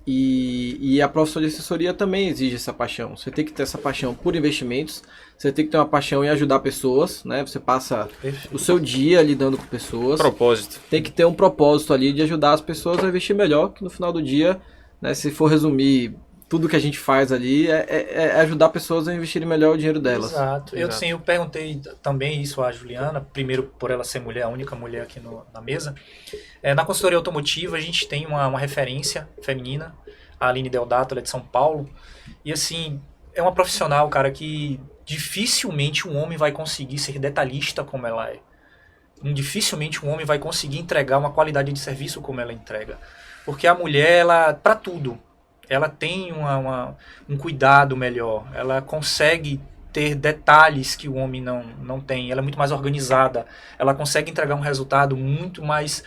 e a profissão de assessoria também exige essa paixão. Você tem que ter essa paixão por investimentos, você tem que ter uma paixão em ajudar pessoas, né? Você passa o seu dia lidando com pessoas. Propósito. Tem que ter um propósito ali de ajudar as pessoas a investir melhor, que no final do dia, né, se for resumir tudo que a gente faz ali, é ajudar pessoas a investirem melhor o dinheiro delas. Exato. Eu perguntei também isso à Juliana, primeiro por ela ser mulher, a única mulher aqui na mesa. Na consultoria automotiva a gente tem uma referência feminina, a Aline Deodato, ela é de São Paulo, e assim, é uma profissional, cara, que dificilmente um homem vai conseguir ser detalhista como ela é. Dificilmente um homem vai conseguir entregar uma qualidade de serviço como ela entrega. Porque a mulher, ela, para tudo, ela tem um cuidado melhor, ela consegue ter detalhes que o homem não tem, ela é muito mais organizada, ela consegue entregar um resultado muito mais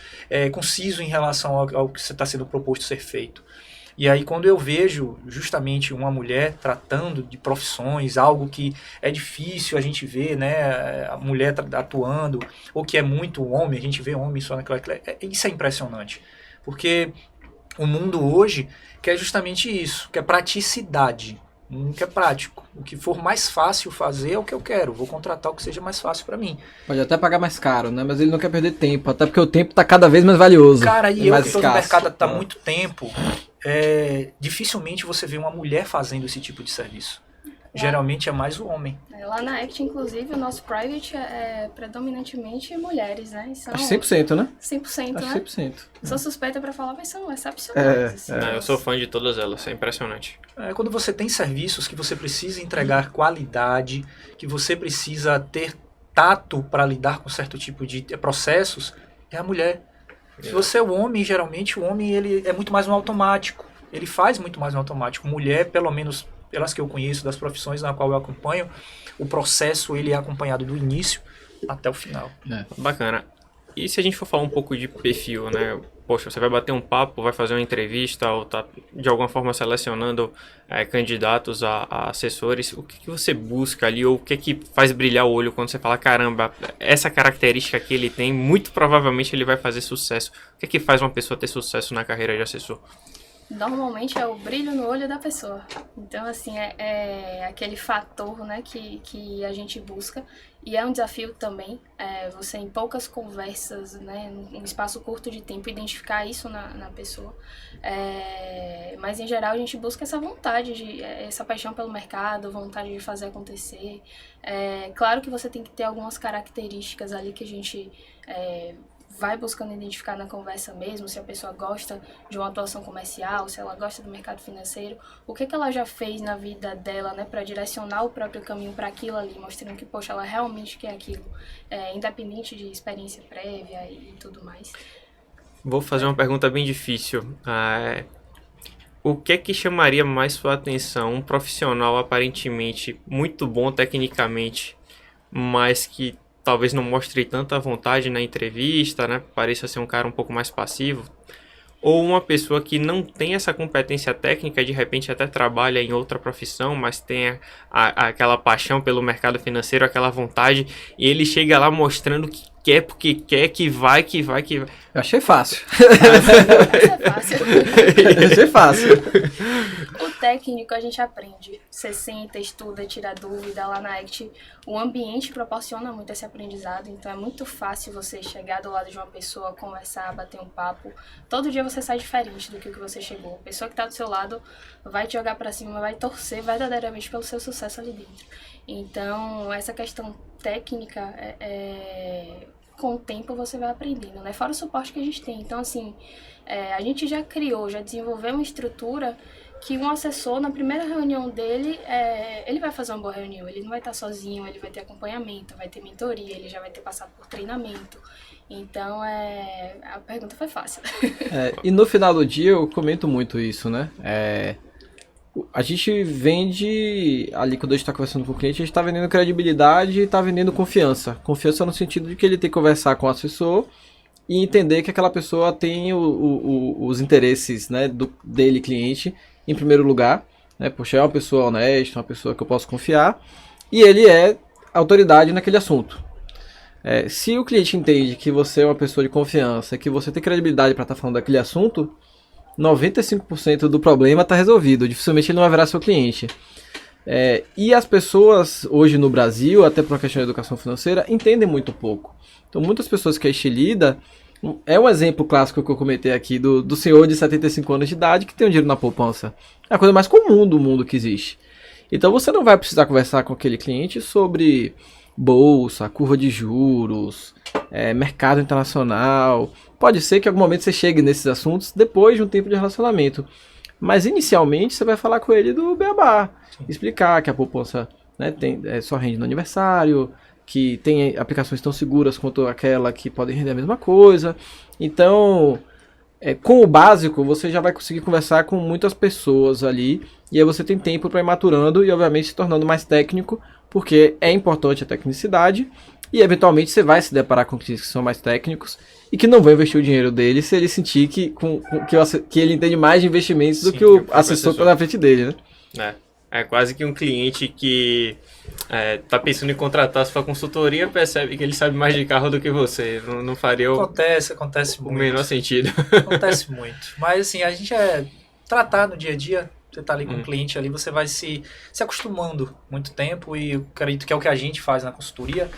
conciso em relação ao que está sendo proposto ser feito. E aí quando eu vejo justamente uma mulher tratando de profissões, algo que é difícil a gente ver, né, a mulher atuando, ou que é muito homem, a gente vê homem só naquela... Isso é impressionante, porque o mundo hoje quer justamente isso, quer praticidade, não quer prático. O que for mais fácil fazer é o que eu quero, vou contratar o que seja mais fácil para mim. Pode até pagar mais caro, né? Mas ele não quer perder tempo, até porque o tempo tá cada vez mais valioso. Cara, e eu que estou no mercado há muito muito tempo, dificilmente você vê uma mulher fazendo esse tipo de serviço. Geralmente é mais o homem. Lá na Act, inclusive, o nosso private é predominantemente mulheres, né? São Acho 100%, né? 100%, Acho né? 100%. Sou suspeita pra falar, mas são excepcionais. Assim, Eu sou fã de todas elas, é impressionante. Quando você tem serviços que você precisa entregar qualidade, que você precisa ter tato para lidar com certo tipo de processos, é a mulher. Se você é o homem, geralmente o homem ele é muito mais no automático. Ele faz muito mais no automático. Mulher, pelo menos pelas que eu conheço, das profissões na qual eu acompanho, o processo ele é acompanhado do início até o final. Bacana. E se a gente for falar um pouco de perfil, né? Poxa, você vai bater um papo, vai fazer uma entrevista ou tá de alguma forma selecionando candidatos a assessores, o que você busca ali ou o que faz brilhar o olho quando você fala, caramba, essa característica que ele tem, muito provavelmente ele vai fazer sucesso. O que faz uma pessoa ter sucesso na carreira de assessor? Normalmente é o brilho no olho da pessoa. Então, assim, é aquele fator, né, que a gente busca. E é um desafio também, você em poucas conversas, né, em espaço curto de tempo, identificar isso na pessoa. Mas, em geral, a gente busca essa vontade, essa paixão pelo mercado, vontade de fazer acontecer. Claro que você tem que ter algumas características ali que a gente... vai buscando identificar na conversa mesmo, se a pessoa gosta de uma atuação comercial, se ela gosta do mercado financeiro, o que ela já fez na vida dela, né, para direcionar o próprio caminho para aquilo ali, mostrando que, poxa, ela realmente quer aquilo, independente de experiência prévia e tudo mais. Vou fazer uma pergunta bem difícil. O que chamaria mais sua atenção? Um profissional aparentemente muito bom tecnicamente, mas que talvez não mostre tanta vontade na entrevista, né? Pareça ser um cara um pouco mais passivo. Ou uma pessoa que não tem essa competência técnica, de repente até trabalha em outra profissão, mas tem aquela paixão pelo mercado financeiro, aquela vontade, e ele chega lá mostrando que quer porque quer, que vai. Eu achei fácil. Isso é fácil. Eu achei fácil. O técnico a gente aprende. Você senta, estuda, tira dúvida. Lá na ACT, o ambiente proporciona muito esse aprendizado. Então é muito fácil você chegar do lado de uma pessoa, conversar, bater um papo. Todo dia você sai diferente do que você chegou. A pessoa que está do seu lado vai te jogar para cima, vai torcer verdadeiramente pelo seu sucesso ali dentro. Então, essa questão técnica, com o tempo você vai aprendendo, né? Fora o suporte que a gente tem. Então, assim, a gente já desenvolveu uma estrutura que um assessor, na primeira reunião dele, ele vai fazer uma boa reunião. Ele não vai estar sozinho, ele vai ter acompanhamento, vai ter mentoria, ele já vai ter passado por treinamento. Então, a pergunta foi fácil. E no final do dia eu comento muito isso, né? A gente vende, ali quando a gente está conversando com o cliente, a gente está vendendo credibilidade e está vendendo confiança. Confiança no sentido de que ele tem que conversar com o assessor e entender que aquela pessoa tem os interesses, né, dele, cliente, em primeiro lugar. Né? Poxa, é uma pessoa honesta, uma pessoa que eu posso confiar e ele é autoridade naquele assunto. Se o cliente entende que você é uma pessoa de confiança, que você tem credibilidade para estar falando daquele assunto, 95% do problema está resolvido, dificilmente ele não vai virar seu cliente. E as pessoas hoje no Brasil, até por uma questão de educação financeira, entendem muito pouco. Então muitas pessoas que a gente lida, é um exemplo clássico que eu comentei aqui do senhor de 75 anos de idade que tem um dinheiro na poupança. É a coisa mais comum do mundo que existe. Então você não vai precisar conversar com aquele cliente sobre bolsa, curva de juros, mercado internacional. Pode ser que em algum momento você chegue nesses assuntos depois de um tempo de relacionamento. Mas inicialmente você vai falar com ele do beabá. Explicar que a poupança, né, só rende no aniversário, que tem aplicações tão seguras quanto aquela que podem render a mesma coisa. Então, com o básico, você já vai conseguir conversar com muitas pessoas ali. E aí você tem tempo para ir maturando e obviamente se tornando mais técnico, porque é importante a tecnicidade. E eventualmente você vai se deparar com clientes que são mais técnicos e que não vão investir o dinheiro dele se ele sentir que ele entende mais de investimentos do que o assessor está na frente dele, né? É quase que um cliente que tá pensando em contratar sua consultoria percebe que ele sabe mais de carro do que você. Não faria Acontece o muito. menor sentido. Acontece muito. Mas assim, a gente tratar no dia a dia. Você tá ali com o cliente ali, você vai se acostumando muito tempo e eu acredito que é o que a gente faz na consultoria.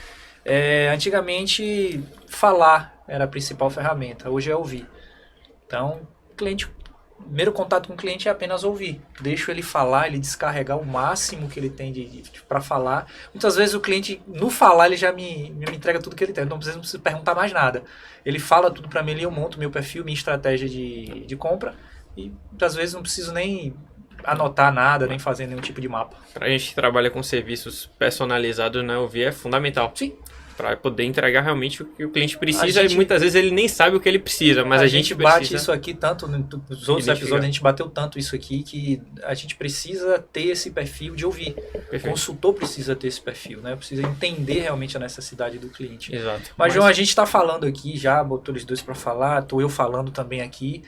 Antigamente, falar era a principal ferramenta, hoje é ouvir. Então, o primeiro contato com o cliente é apenas ouvir. Deixo ele falar, ele descarregar o máximo que ele tem para falar. Muitas vezes o cliente, no falar, ele já me entrega tudo que ele tem. Não preciso perguntar mais nada. Ele fala tudo para mim, eu monto meu perfil, minha estratégia de compra e muitas vezes não preciso nem anotar nada, nem fazer nenhum tipo de mapa. Pra gente que trabalha com serviços personalizados, né, ouvir é fundamental. Sim. Para poder entregar realmente o que o cliente precisa e muitas vezes ele nem sabe o que ele precisa, mas a gente bate precisa isso aqui tanto nos outros episódios, a gente bateu tanto isso aqui que a gente precisa ter esse perfil de ouvir. Perfeito. O consultor precisa ter esse perfil, né? Precisa entender realmente a necessidade do cliente. Exato. Mas João, a gente está falando aqui já, botou os dois para falar, tô eu falando também aqui,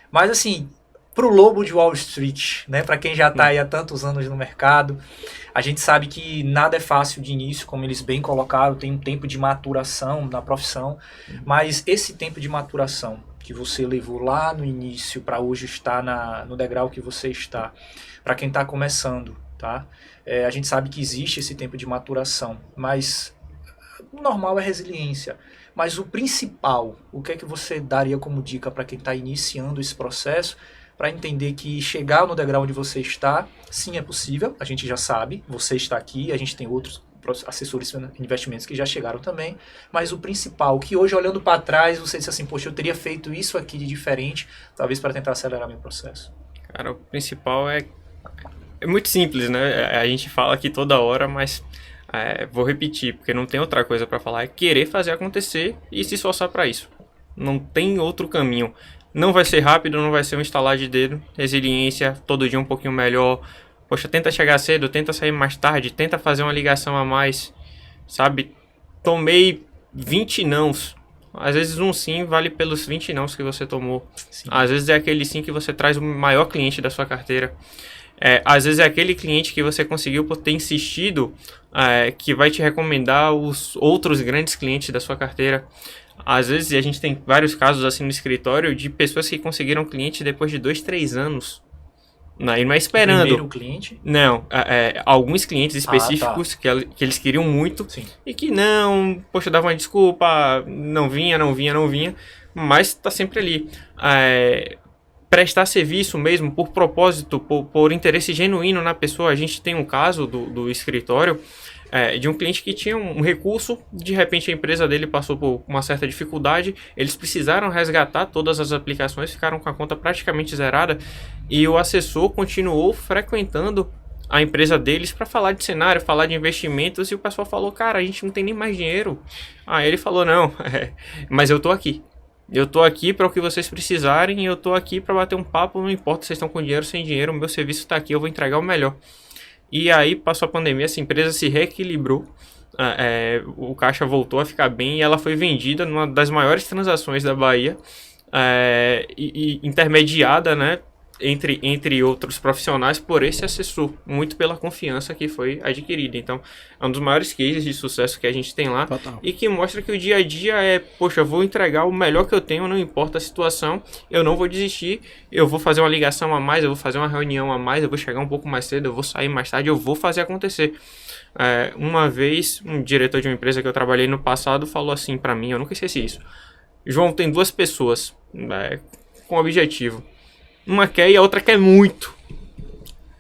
mas assim, pro lobo de Wall Street, né? Para quem já está aí há tantos anos no mercado, a gente sabe que nada é fácil de início, como eles bem colocaram, tem um tempo de maturação na profissão, mas esse tempo de maturação que você levou lá no início para hoje estar no degrau que você está, para quem está começando, tá? A gente sabe que existe esse tempo de maturação, mas o normal é resiliência. Mas o principal, o que é que você daria como dica para quem está iniciando esse processo, para entender que chegar no degrau onde você está, sim, é possível, a gente já sabe, você está aqui, a gente tem outros assessores de investimentos que já chegaram também, mas o principal, que hoje olhando para trás, você disse assim, poxa, eu teria feito isso aqui de diferente, talvez para tentar acelerar meu processo. Cara, o principal é muito simples, né? A gente fala aqui toda hora, mas vou repetir, porque não tem outra coisa para falar, é querer fazer acontecer e se esforçar para isso. Não tem outro caminho. Não vai ser rápido, não vai ser um estalar de dedo. Resiliência, todo dia um pouquinho melhor. Poxa, tenta chegar cedo, tenta sair mais tarde, tenta fazer uma ligação a mais, sabe? Tomei 20 nãos. Às vezes um sim vale pelos 20 nãos que você tomou. Sim. Às vezes é aquele sim que você traz o maior cliente da sua carteira. Às vezes é aquele cliente que você conseguiu por ter insistido, que vai te recomendar os outros grandes clientes da sua carteira. Às vezes a gente tem vários casos assim no escritório de pessoas que conseguiram cliente depois de 2, 3 anos. E não é esperando. Primeiro cliente? Não, alguns clientes específicos tá. que eles queriam muito. Sim. E que não, poxa, dava uma desculpa, não vinha, mas tá sempre ali. Prestar serviço mesmo, por propósito, por interesse genuíno na pessoa. A gente tem um caso do escritório de um cliente que tinha um recurso, de repente a empresa dele passou por uma certa dificuldade, eles precisaram resgatar todas as aplicações, ficaram com a conta praticamente zerada, e o assessor continuou frequentando a empresa deles para falar de cenário, falar de investimentos, e o pessoal falou, cara, a gente não tem nem mais dinheiro. Aí ele falou, não, mas eu tô aqui. Eu tô aqui para o que vocês precisarem, eu tô aqui para bater um papo, não importa se vocês estão com dinheiro ou sem dinheiro, o meu serviço tá aqui, eu vou entregar o melhor. E aí passou a pandemia, essa empresa se reequilibrou, o caixa voltou a ficar bem e ela foi vendida numa das maiores transações da Bahia, e intermediada, né, entre outros profissionais por esse assessor, muito pela confiança que foi adquirida. Então, é um dos maiores cases de sucesso que a gente tem lá. Total. E que mostra que o dia a dia poxa, eu vou entregar o melhor que eu tenho, não importa a situação, eu não vou desistir, eu vou fazer uma ligação a mais, eu vou fazer uma reunião a mais, eu vou chegar um pouco mais cedo, eu vou sair mais tarde, eu vou fazer acontecer. Uma vez, um diretor de uma empresa que eu trabalhei no passado falou assim pra mim, eu nunca esqueci isso: João, tem 2 pessoas com objetivo. Uma quer e a outra quer muito.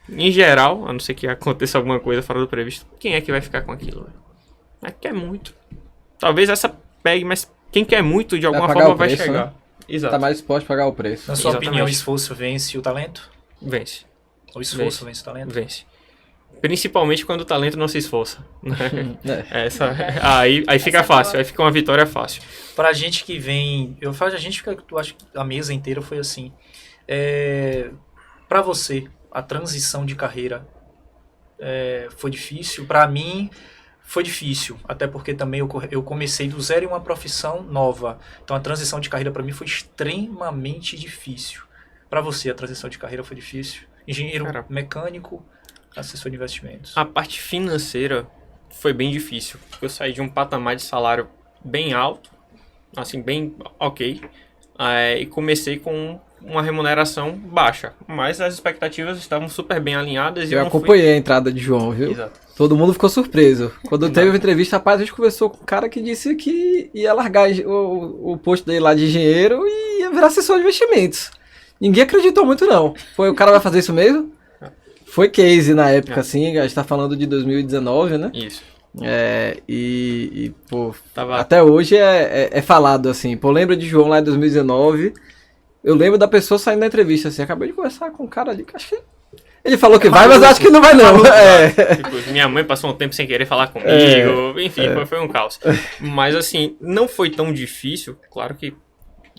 Em geral, a não ser que aconteça alguma coisa fora do previsto, quem é que vai ficar com aquilo? A que quer muito. Talvez essa pegue, mas quem quer muito, de alguma forma, vai chegar. Né? Exato. Tá mais disposto a pagar o preço. Na sua opinião, o esforço vence o talento? Vence. O esforço vence o talento? Vence. Principalmente quando o talento não se esforça. Né? Aí fica fácil, aí fica uma vitória fácil. Pra gente que vem... Eu acho que a mesa inteira foi assim. Para você, a transição de carreira foi difícil? Para mim, foi difícil. Até porque também eu comecei do zero em uma profissão nova. Então, a transição de carreira para mim foi extremamente difícil. Para você, a transição de carreira foi difícil? Engenheiro mecânico, assessor de investimentos. A parte financeira foi bem difícil. Eu saí de um patamar de salário bem alto, assim, bem ok, e comecei com uma remuneração baixa, mas as expectativas estavam super bem alinhadas. Eu acompanhei a entrada de João, viu? Exato. Todo mundo ficou surpreso. Quando teve a entrevista, rapaz, a gente conversou com um cara que disse que ia largar o posto dele lá de engenheiro e ia virar assessor de investimentos. Ninguém acreditou muito, não. O cara vai fazer isso mesmo? Foi case na época, assim, a gente tá falando de 2019, né? Isso. Pô, até hoje é falado, assim. Pô, lembra de João lá em 2019... Eu lembro da pessoa saindo da entrevista, assim, acabei de conversar com um cara ali, que acho que... Ele falou que vai, mas acho que não vai não. Tipo, minha mãe passou um tempo sem querer falar comigo, enfim, foi um caos. Mas assim, não foi tão difícil, claro que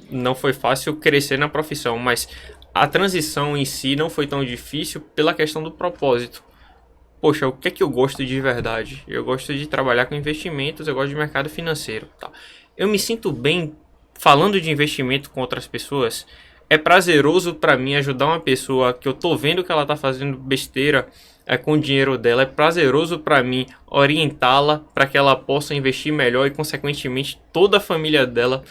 não foi fácil crescer na profissão, mas a transição em si não foi tão difícil pela questão do propósito. Poxa, o que é que eu gosto de verdade? Eu gosto de trabalhar com investimentos, eu gosto de mercado financeiro. Tá? Eu me sinto bem falando de investimento com outras pessoas. É prazeroso para mim ajudar uma pessoa que eu tô vendo que ela tá fazendo besteira com o dinheiro dela. É prazeroso para mim orientá-la para que ela possa investir melhor e, consequentemente, toda a família dela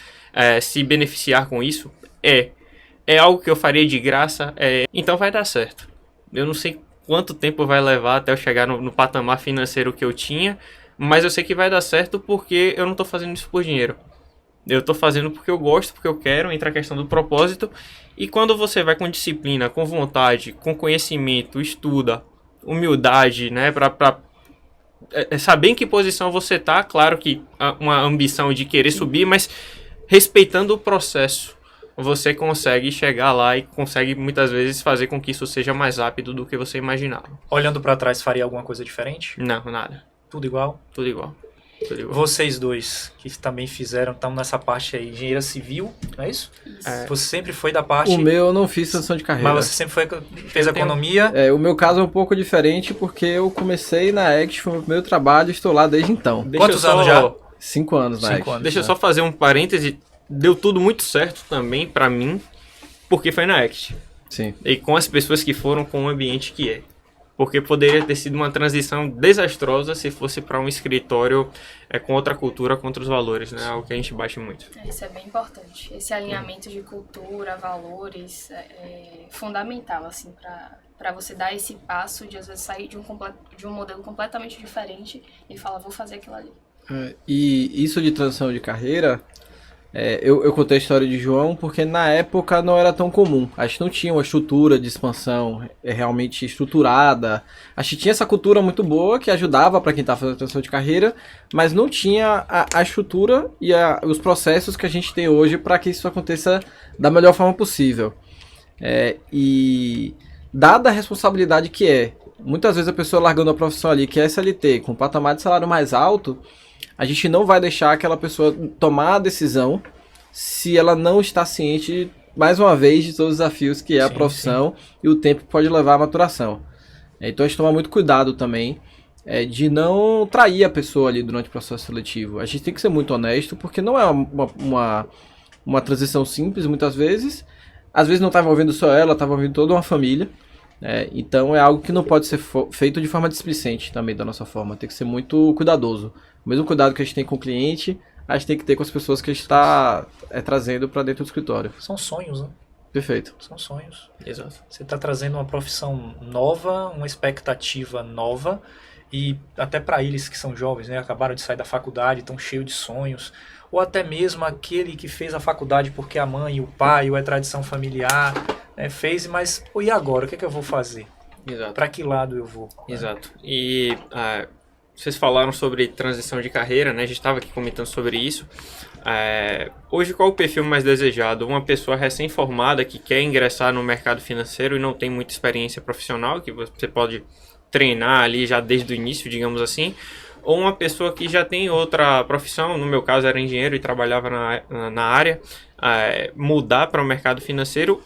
se beneficiar com isso. É algo que eu faria de graça. Então vai dar certo. Eu não sei quanto tempo vai levar até eu chegar no patamar financeiro que eu tinha, mas eu sei que vai dar certo porque eu não tô fazendo isso por dinheiro. Eu tô fazendo porque eu gosto, porque eu quero, entra a questão do propósito. E quando você vai com disciplina, com vontade, com conhecimento, estuda, humildade, né, pra saber em que posição você tá, claro que uma ambição de querer subir, mas respeitando o processo, você consegue chegar lá e consegue muitas vezes fazer com que isso seja mais rápido do que você imaginava. Olhando pra trás, faria alguma coisa diferente? Não, nada. Tudo igual? Tudo igual. Vocês dois, que também fizeram, estão nessa parte aí, engenheira civil, não é isso? Você sempre foi da parte... O meu eu não fiz transição de carreira. Mas você sempre fez economia? O meu caso é um pouco diferente, porque eu comecei na Act, foi o meu primeiro trabalho, estou lá desde então. Quantos anos já? 5 anos na Act. Deixa eu só fazer um parêntese, deu tudo muito certo também pra mim, porque foi na Act. Sim. e com as pessoas que foram, com o ambiente que é. Porque poderia ter sido uma transição desastrosa se fosse para um escritório com outra cultura, com outros valores, né? Algo que a gente bate muito. Isso é bem importante. Esse alinhamento de cultura, valores, é fundamental, assim, para você dar esse passo de, às vezes, sair de um modelo completamente diferente e falar, vou fazer aquilo ali. E isso de transição de carreira, eu contei a história de João porque na época não era tão comum. A gente não tinha uma estrutura de expansão realmente estruturada. A gente tinha essa cultura muito boa que ajudava para quem estava fazendo transição de carreira, mas não tinha a estrutura e os processos que a gente tem hoje para que isso aconteça da melhor forma possível. E dada a responsabilidade que muitas vezes a pessoa largando a profissão ali, que é SLT, com um patamar de salário mais alto, a gente não vai deixar aquela pessoa tomar a decisão se ela não está ciente, mais uma vez, de todos os desafios que é a profissão e o tempo que pode levar à maturação. Então a gente toma muito cuidado também de não trair a pessoa ali durante o processo seletivo. A gente tem que ser muito honesto, porque não é uma transição simples, muitas vezes. Às vezes não está envolvendo só ela, está envolvendo toda uma família. Então é algo que não pode ser feito de forma displicente também da nossa forma. Tem que ser muito cuidadoso. O mesmo cuidado que a gente tem com o cliente, a gente tem que ter com as pessoas que a gente está trazendo para dentro do escritório. São sonhos, né? Perfeito. São sonhos. Exato. Você está trazendo uma profissão nova, uma expectativa nova, e até para eles que são jovens, né, acabaram de sair da faculdade, estão cheios de sonhos, ou até mesmo aquele que fez a faculdade porque a mãe, o pai, ou é tradição familiar, né, fez, mas e agora? O que eu vou fazer? Exato. Para que lado eu vou? Exato. E vocês falaram sobre transição de carreira, né? A gente estava aqui comentando sobre isso. Hoje, qual o perfil mais desejado? Uma pessoa recém-formada que quer ingressar no mercado financeiro e não tem muita experiência profissional, que você pode treinar ali já desde o início, digamos assim, ou uma pessoa que já tem outra profissão, no meu caso era engenheiro e trabalhava na área, mudar para o mercado financeiro.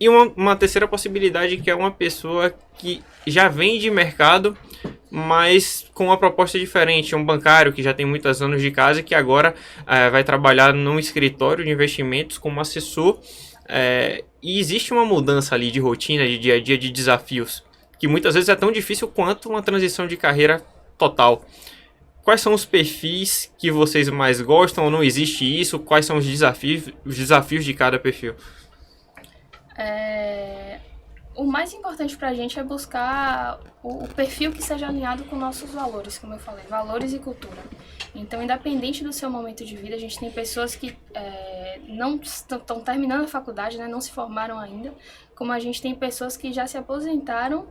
E uma terceira possibilidade, que é uma pessoa que já vem de mercado, mas com uma proposta diferente. Um bancário que já tem muitos anos de casa e que agora vai trabalhar num escritório de investimentos como assessor. E existe uma mudança ali de rotina, de dia a dia, de desafios, que muitas vezes é tão difícil quanto uma transição de carreira total. Quais são os perfis que vocês mais gostam ou não existe isso? Quais são os desafios de cada perfil? O mais importante pra gente é buscar o perfil que seja alinhado com nossos valores, como eu falei, valores e cultura. Então, independente do seu momento de vida, a gente tem pessoas que não estão terminando a faculdade, né, não se formaram ainda, como a gente tem pessoas que já se aposentaram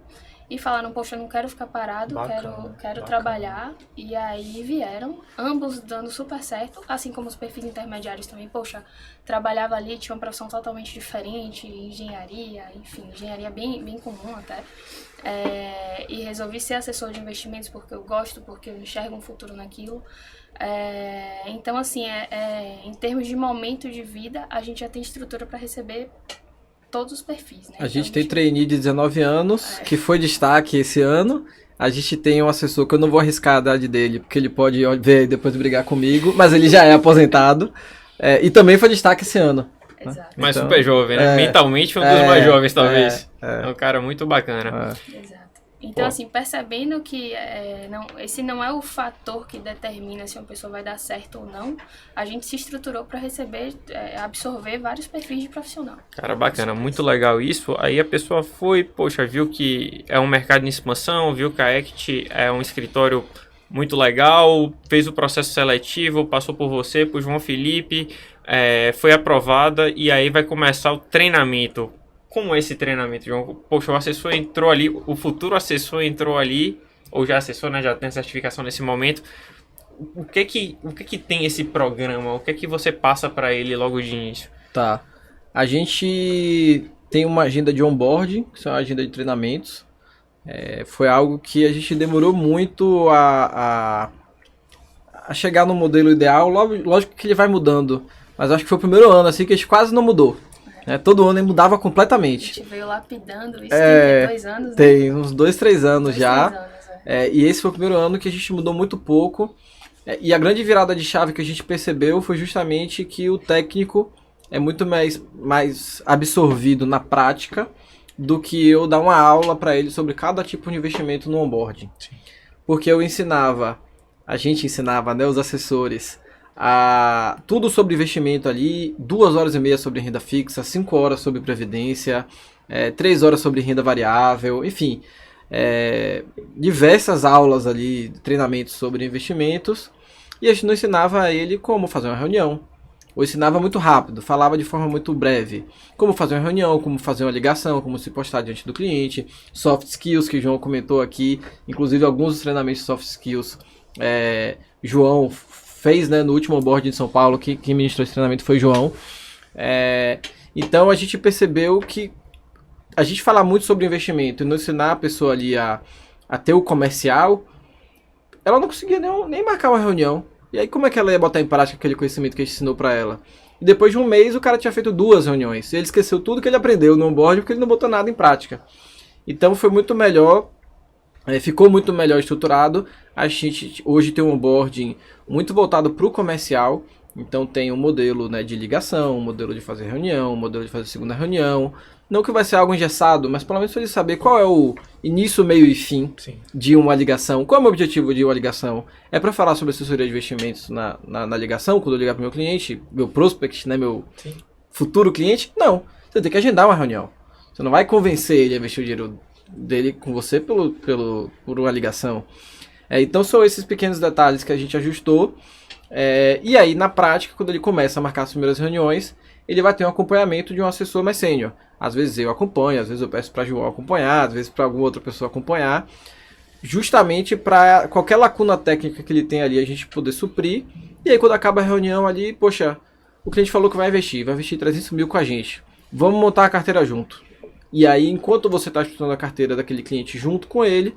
e falaram, poxa, eu não quero ficar parado, quero trabalhar, e aí vieram, ambos dando super certo, assim como os perfis intermediários também, poxa, trabalhava ali, tinha uma profissão totalmente diferente, engenharia, enfim, engenharia bem comum até, e resolvi ser assessor de investimentos porque eu gosto, porque eu enxergo um futuro naquilo. Então, assim, em termos de momento de vida, a gente já tem estrutura para receber todos os perfis, né? A gente tem trainee de 19 anos, que foi destaque esse ano. A gente tem um assessor que eu não vou arriscar a idade dele, porque ele pode ver e depois brigar comigo, mas ele já é aposentado. E também foi destaque esse ano. Exato. Mas então, super jovem, né? Mentalmente foi um dos mais jovens, talvez. É um cara muito bacana. Exato. Então, assim, percebendo que esse não é o fator que determina se uma pessoa vai dar certo ou não, a gente se estruturou para absorver vários perfis de profissional. Cara, bacana, muito legal isso. Aí a pessoa viu que é um mercado em expansão, viu que a Ect é um escritório muito legal, fez o processo seletivo, passou por você, por João Felipe, foi aprovada e aí vai começar o treinamento. Como é esse treinamento, João? Poxa, o assessor entrou ali, o futuro assessor entrou ali, ou já assessor, né, já tem a certificação nesse momento. O que que tem esse programa? O que que você passa para ele logo de início? Tá. A gente tem uma agenda de onboarding, que é uma agenda de treinamentos. Foi algo que a gente demorou muito a chegar no modelo ideal. Lógico que ele vai mudando, mas acho que foi o primeiro ano assim que a gente quase não mudou. Todo ano ele mudava completamente. A gente veio lapidando isso, tem 2 anos, né? Tem uns 2, 3 anos já. 3 anos, e esse foi o primeiro ano que a gente mudou muito pouco. E a grande virada de chave que a gente percebeu foi justamente que o técnico é muito mais absorvido na prática do que eu dar uma aula para ele sobre cada tipo de investimento no onboarding. Sim. Porque a gente ensinava, né, os assessores, tudo sobre investimento ali, 2 horas e meia sobre renda fixa, 5 horas sobre previdência, 3 horas sobre renda variável, enfim, diversas aulas ali, treinamentos sobre investimentos, e a gente não ensinava a ele como fazer uma reunião, ou ensinava muito rápido, falava de forma muito breve, como fazer uma reunião, como fazer uma ligação, como se postar diante do cliente, soft skills que o João comentou aqui, inclusive alguns dos treinamentos de soft skills, João fez, né, no último onboarding de São Paulo, quem ministrou esse treinamento foi o João. Então a gente percebeu que a gente falar muito sobre investimento e não ensinar a pessoa ali a ter o comercial, ela não conseguia nem marcar uma reunião. E aí como é que ela ia botar em prática aquele conhecimento que a gente ensinou para ela? E depois de um mês o cara tinha feito 2 reuniões. E ele esqueceu tudo que ele aprendeu no onboarding porque ele não botou nada em prática. Então foi muito melhor, ficou muito melhor estruturado. A gente hoje tem um onboarding muito voltado para o comercial. Então tem um modelo, né, de ligação, um modelo de fazer reunião, um modelo de fazer segunda reunião. Não que vai ser algo engessado, mas pelo menos para ele saber qual é o início, meio e fim de uma ligação. Qual é o meu objetivo de uma ligação? É para falar sobre assessoria de investimentos na ligação, quando eu ligar para o meu cliente, meu prospect, né, meu futuro cliente? Não, você tem que agendar uma reunião. Você não vai convencer ele a investir o dinheiro dele com você por uma ligação. Então são esses pequenos detalhes que a gente ajustou. E aí, na prática, quando ele começa a marcar as primeiras reuniões, ele vai ter um acompanhamento de um assessor mais sênior. Às vezes eu acompanho, às vezes eu peço para João acompanhar, às vezes para alguma outra pessoa acompanhar, justamente para qualquer lacuna técnica que ele tem ali a gente poder suprir. E aí quando acaba a reunião ali, poxa, o cliente falou que vai investir 300 mil com a gente, vamos montar a carteira junto. E aí enquanto você está estudando a carteira daquele cliente junto com ele,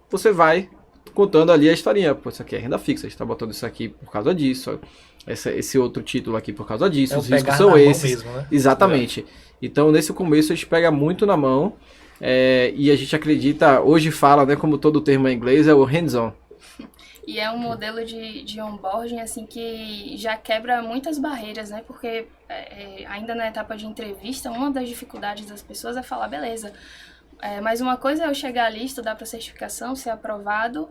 você vai contando ali a historinha. Pô, isso aqui é renda fixa, a gente está botando isso aqui por causa disso, esse outro título aqui por causa disso, os riscos são esses. Mesmo, né? Exatamente. Então, nesse começo, a gente pega muito na mão e a gente acredita, hoje fala, né, como todo termo em inglês, é o hands-on. E é um modelo de onboarding, assim, que já quebra muitas barreiras, né, porque ainda na etapa de entrevista, uma das dificuldades das pessoas é falar, beleza, mas uma coisa é eu chegar ali, estudar para certificação, ser aprovado,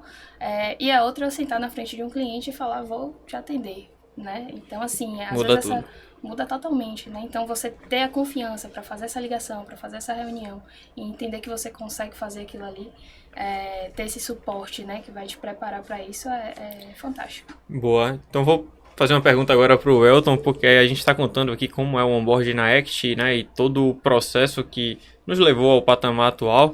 e a outra é eu sentar na frente de um cliente e falar, vou te atender, né, então, assim, às vezes muda totalmente, né? Então você ter a confiança para fazer essa ligação, para fazer essa reunião e entender que você consegue fazer aquilo ali, ter esse suporte, né, que vai te preparar para isso é fantástico. Boa. Então vou fazer uma pergunta agora para o Elton, porque a gente está contando aqui como é o onboard na Act, né, e todo o processo que nos levou ao patamar atual.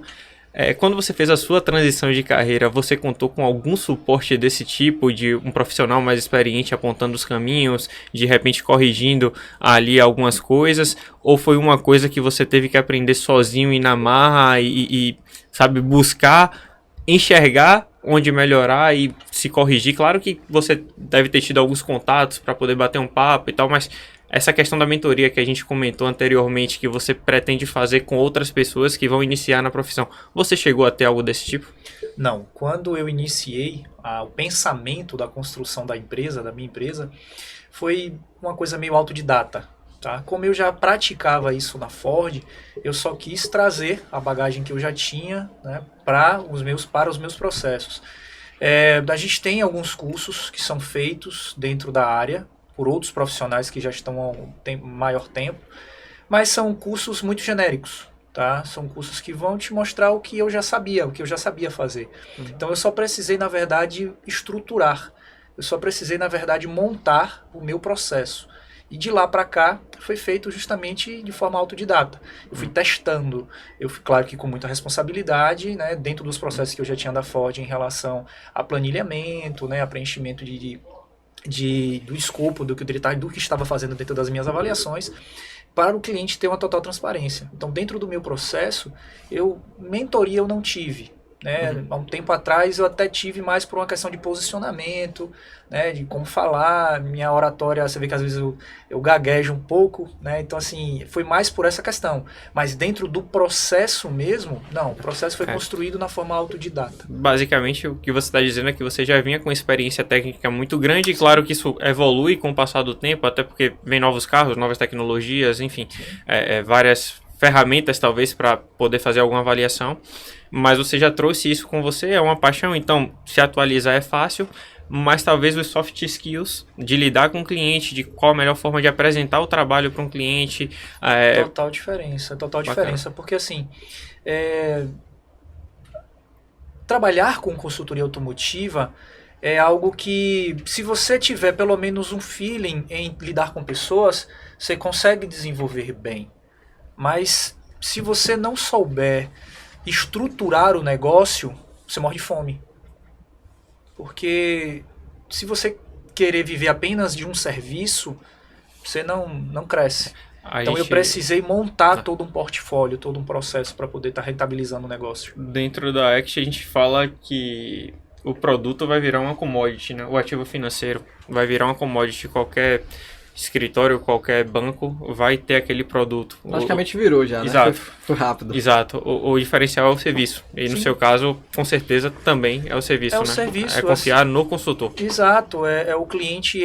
Quando você fez a sua transição de carreira, você contou com algum suporte desse tipo, de um profissional mais experiente apontando os caminhos, de repente corrigindo ali algumas coisas, ou foi uma coisa que você teve que aprender sozinho e na marra e sabe, buscar, enxergar onde melhorar e se corrigir? Claro que você deve ter tido alguns contatos para poder bater um papo e tal, mas essa questão da mentoria que a gente comentou anteriormente, que você pretende fazer com outras pessoas que vão iniciar na profissão, você chegou a ter algo desse tipo? Não. Quando eu iniciei o pensamento da construção da minha empresa, foi uma coisa meio autodidata. Tá? Como eu já praticava isso na Ford, eu só quis trazer a bagagem que eu já tinha, né, para os meus processos. A gente tem alguns cursos que são feitos dentro da área, por outros profissionais que já estão há um maior tempo, mas são cursos muito genéricos, tá? São cursos que vão te mostrar o que eu já sabia fazer. Então eu só precisei, na verdade, estruturar, eu só precisei, na verdade, montar o meu processo. E de lá para cá foi feito justamente de forma autodidata. Eu fui testando, claro que com muita responsabilidade, né, dentro dos processos que eu já tinha da Ford em relação a planilhamento, né, a preenchimento do escopo do que estava fazendo dentro das minhas avaliações, para o cliente ter uma total transparência. Então, dentro do meu processo, mentoria eu não tive, né? Há um tempo atrás eu até tive mais por uma questão de posicionamento, né? De como falar, minha oratória, você vê que às vezes eu gaguejo um pouco, né? Então assim, foi mais por essa questão. Mas dentro do processo mesmo, não, o processo foi construído na forma autodidata. Basicamente, o que você está dizendo é que você já vinha com experiência técnica muito grande, e claro que isso evolui com o passar do tempo, até porque vem novos carros, novas tecnologias, enfim, várias ferramentas talvez para poder fazer alguma avaliação, mas você já trouxe isso com você, é uma paixão, então se atualizar é fácil, mas talvez os soft skills de lidar com o cliente, de qual a melhor forma de apresentar o trabalho para um cliente. Total diferença, porque assim, trabalhar com consultoria automotiva é algo que, se você tiver pelo menos um feeling em lidar com pessoas, você consegue desenvolver bem. Mas se você não souber estruturar o negócio, você morre de fome. Porque se você querer viver apenas de um serviço, você não cresce. Então eu precisei montar todo um portfólio, todo um processo para poder estar rentabilizando o negócio. Dentro da Act a gente fala que o produto vai virar uma commodity, né? O ativo financeiro vai virar uma commodity. Qualquer escritório, qualquer banco vai ter aquele produto. Praticamente virou já, Exato. Né? Foi rápido. Exato. O diferencial é o serviço. E no seu caso, com certeza, também é o serviço, né? Serviço. É confiar no consultor. Exato. É o cliente,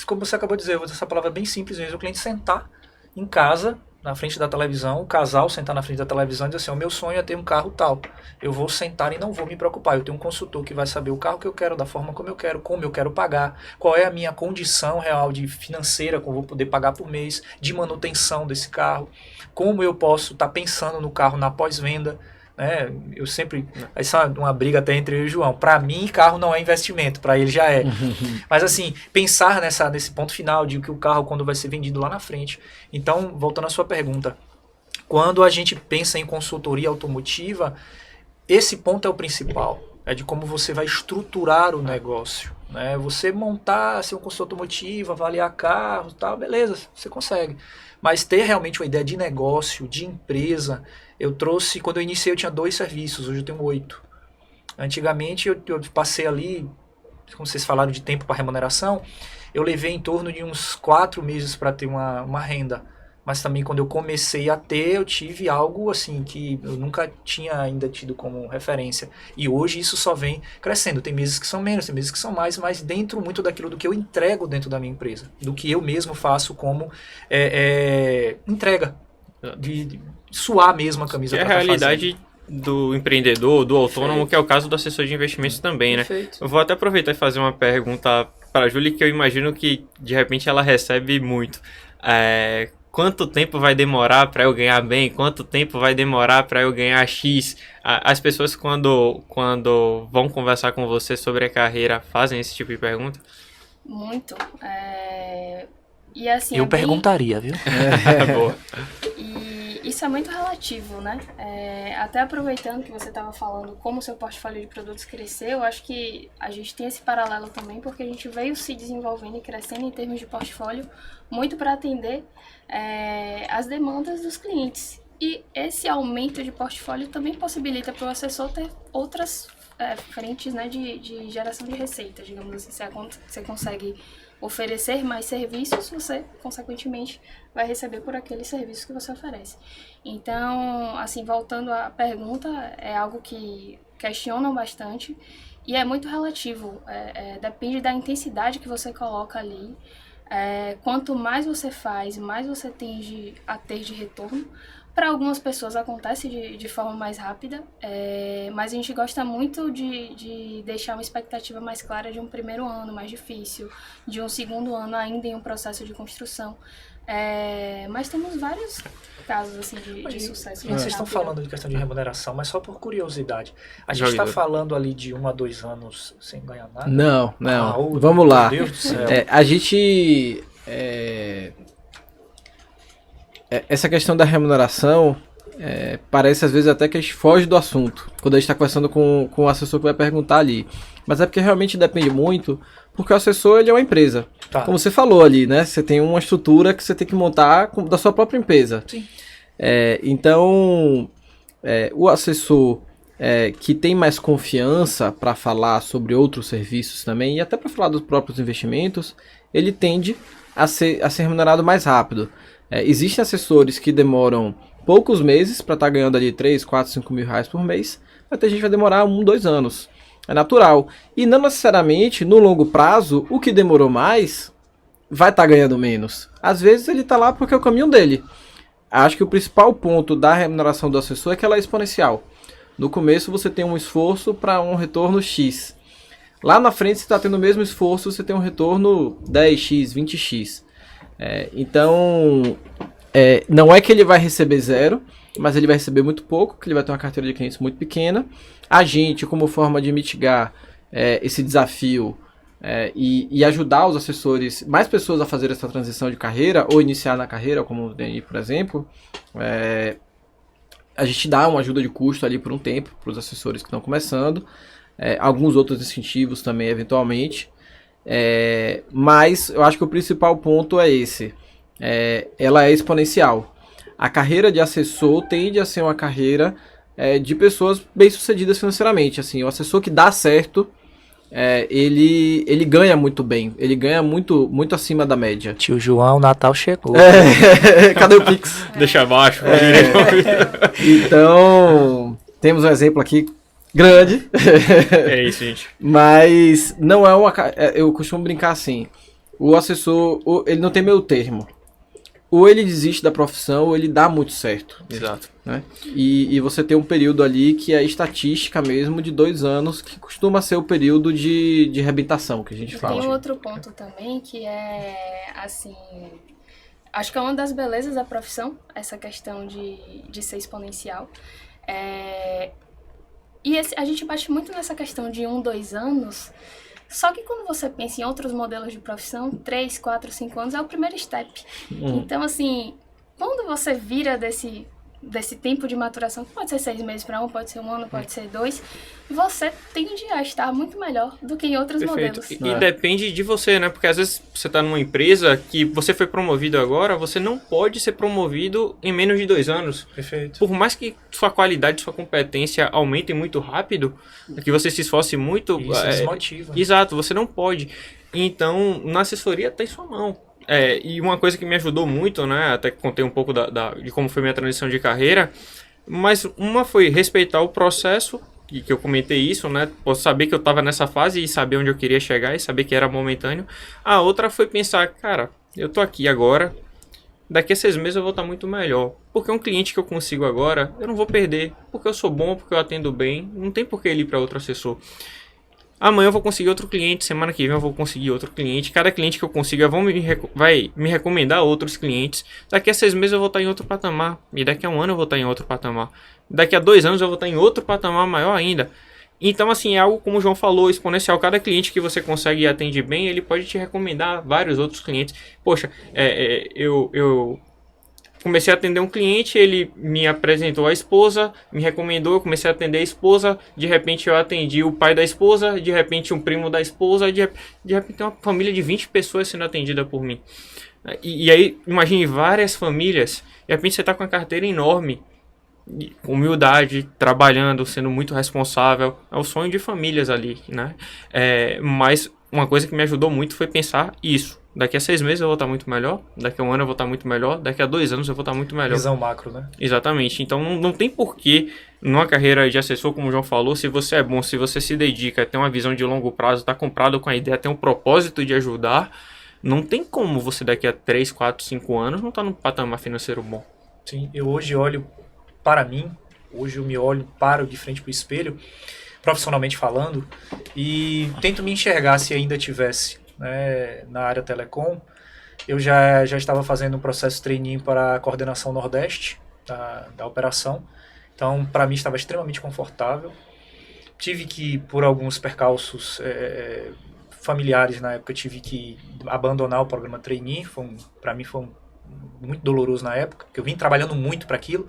como você acabou de dizer, eu vou dizer essa palavra bem simples mesmo, o cliente sentar em casa, na frente da televisão, o casal sentar na frente da televisão e dizer assim, o meu sonho é ter um carro tal. Eu vou sentar e não vou me preocupar. Eu tenho um consultor que vai saber o carro que eu quero, da forma como eu quero pagar, qual é a minha condição real de financeira que eu vou poder pagar por mês, de manutenção desse carro, como eu posso estar pensando no carro na pós-venda, né? Eu sempre, essa é uma briga até entre eu e o João, para mim carro não é investimento, para ele já é, mas assim, pensar nesse ponto final de que o carro quando vai ser vendido lá na frente. Então, voltando à sua pergunta, quando a gente pensa em consultoria automotiva, esse ponto é o principal, é de como você vai estruturar o negócio, né? Você montar, ser um consultor automotivo, avaliar carros e tal, beleza, você consegue. Mas ter realmente uma ideia de negócio, de empresa, eu trouxe, quando eu iniciei eu tinha 2 serviços, hoje eu tenho 8. Antigamente eu passei ali, como vocês falaram de tempo para remuneração, eu levei em torno de uns 4 meses para ter uma renda. Mas também quando eu comecei a ter, eu tive algo assim que eu nunca tinha ainda tido como referência. E hoje isso só vem crescendo. Tem meses que são menos, tem meses que são mais, mas dentro muito daquilo do que eu entrego dentro da minha empresa. Do que eu mesmo faço como entrega. De suar mesmo a camisa. É a realidade do empreendedor, do autônomo, Perfeito. Que é o caso do assessor de investimentos também, Perfeito. né? Eu vou até aproveitar e fazer uma pergunta para a Júlia, que eu imagino que de repente ela recebe muito. Quanto tempo vai demorar para eu ganhar bem? Quanto tempo vai demorar para eu ganhar X? As pessoas quando vão conversar com você sobre a carreira fazem esse tipo de pergunta? Muito. E assim, eu perguntaria, viu? Boa. E isso é muito relativo, né? Até aproveitando que você estava falando como o seu portfólio de produtos cresceu, eu acho que a gente tem esse paralelo também, porque a gente veio se desenvolvendo e crescendo em termos de portfólio muito para atender as demandas dos clientes. E esse aumento de portfólio também possibilita para o assessor ter outras frentes, né, de geração de receita, digamos assim. Você consegue oferecer mais serviços, você, consequentemente, vai receber por aquele serviço que você oferece. Então, assim, voltando à pergunta, é algo que questionam bastante e é muito relativo. Depende da intensidade que você coloca ali. Quanto mais você faz, mais você tende a ter de retorno. Para algumas pessoas acontece de forma mais rápida, mas a gente gosta muito de deixar uma expectativa mais clara de um primeiro ano mais difícil, de um segundo ano ainda em um processo de construção. Mas temos vários casos assim, de sucesso. Vocês estão falando de questão de remuneração, mas só por curiosidade. A gente está falando ali de 1 a 2 anos sem ganhar nada? Não. Vamos lá. Meu Deus do céu. A gente... essa questão da remuneração parece às vezes até que a gente foge do assunto quando a gente está conversando com o assessor que vai perguntar ali, mas é porque realmente depende muito, porque o assessor ele é uma empresa, como você falou ali, né? Você tem uma estrutura que você tem que montar da sua própria empresa. Sim. Então o assessor que tem mais confiança para falar sobre outros serviços também, e até para falar dos próprios investimentos, ele tende a ser remunerado mais rápido. Existem assessores que demoram poucos meses para estar ganhando ali 3, 4, 5 mil reais por mês, mas tem gente que vai demorar 1, 2 anos. É natural. E não necessariamente, no longo prazo, o que demorou mais vai estar ganhando menos. Às vezes ele está lá porque é o caminho dele. Acho que o principal ponto da remuneração do assessor é que ela é exponencial. No começo você tem um esforço para um retorno X. Lá na frente você está tendo o mesmo esforço, você tem um retorno 10x, 20x. Então, não é que ele vai receber zero, mas ele vai receber muito pouco, que ele vai ter uma carteira de clientes muito pequena. A gente, como forma de mitigar esse desafio e ajudar os assessores, mais pessoas a fazer essa transição de carreira, ou iniciar na carreira, como o DNI, por exemplo, a gente dá uma ajuda de custo ali por um tempo, para os assessores que estão começando, alguns outros incentivos também, eventualmente, mas eu acho que o principal ponto é esse, ela é exponencial. A carreira de assessor tende a ser uma carreira de pessoas bem-sucedidas financeiramente. Assim, o assessor que dá certo, ele ganha muito bem. Ele ganha muito, muito acima da média. Tio João, o Natal chegou. Cadê o Pix? Deixa abaixo. Então, temos um exemplo aqui grande. É isso, gente. Mas não é uma... Eu costumo brincar assim. O assessor, ele não tem meio termo. Ou ele desiste da profissão, ou ele dá muito certo. Exato. Né? E você tem um período ali que é estatística mesmo de 2 anos, que costuma ser o período de reabilitação que a gente fala. Tem um outro ponto também que é, assim, acho que é uma das belezas da profissão, essa questão de ser exponencial. E a gente bate muito nessa questão de 1, 2 anos. Só que quando você pensa em outros modelos de profissão, 3, 4, 5 anos é o primeiro step. Então, assim, quando você vira desse tempo de maturação, que pode ser 6 meses para 1, pode ser 1 ano, pode ser 2, você tende a estar muito melhor do que em outros Perfeito. modelos. E depende de você, né? Porque às vezes você está numa empresa que você foi promovido agora, você não pode ser promovido em menos de 2 anos. Perfeito. Por mais que sua qualidade, sua competência aumentem muito rápido, que você se esforce muito... Isso desmotiva. Exato, você não pode. Então, na assessoria está em sua mão. E uma coisa que me ajudou muito, né? Até que contei um pouco de como foi minha transição de carreira, mas uma foi respeitar o processo, e que eu comentei isso, né? Posso saber que eu estava nessa fase e saber onde eu queria chegar e saber que era momentâneo. A outra foi pensar, cara, eu tô aqui agora, daqui a 6 meses eu vou estar muito melhor. Porque um cliente que eu consigo agora, eu não vou perder, porque eu sou bom, porque eu atendo bem, não tem por que ele ir para outro assessor. Amanhã eu vou conseguir outro cliente, semana que vem eu vou conseguir outro cliente. Cada cliente que eu consiga vai me recomendar outros clientes. Daqui a 6 meses eu vou estar em outro patamar. E daqui a 1 ano eu vou estar em outro patamar. Daqui a 2 anos eu vou estar em outro patamar maior ainda. Então, assim, é algo, como o João falou, exponencial. Cada cliente que você consegue e atende bem, ele pode te recomendar vários outros clientes. Poxa, eu comecei a atender um cliente, ele me apresentou a esposa, me recomendou, eu comecei a atender a esposa, de repente eu atendi o pai da esposa, de repente um primo da esposa, de repente tem uma família de 20 pessoas sendo atendida por mim. E aí, imagine várias famílias, de repente você está com uma carteira enorme, humildade, trabalhando, sendo muito responsável, é o sonho de famílias ali, né? Mas uma coisa que me ajudou muito foi pensar isso. Daqui a 6 meses eu vou estar muito melhor, daqui a 1 ano eu vou estar muito melhor, daqui a 2 anos eu vou estar muito melhor. Visão macro, né? Exatamente. Então não tem porquê, numa carreira de assessor, como o João falou, se você é bom, se você se dedica, tem uma visão de longo prazo, está comprado com a ideia, tem um propósito de ajudar, não tem como você daqui a 3, 4, 5 anos não estar num patamar financeiro bom. Sim, eu hoje olho para mim, hoje eu me olho, paro de frente para o espelho, profissionalmente falando, e tento me enxergar se ainda tivesse, né, na área telecom. Eu já estava fazendo um processo trainee para a coordenação Nordeste da operação, então para mim estava extremamente confortável. Tive que, por alguns percalços familiares na época, tive que abandonar o programa trainee. Para mim foi muito doloroso na época, porque eu vim trabalhando muito para aquilo,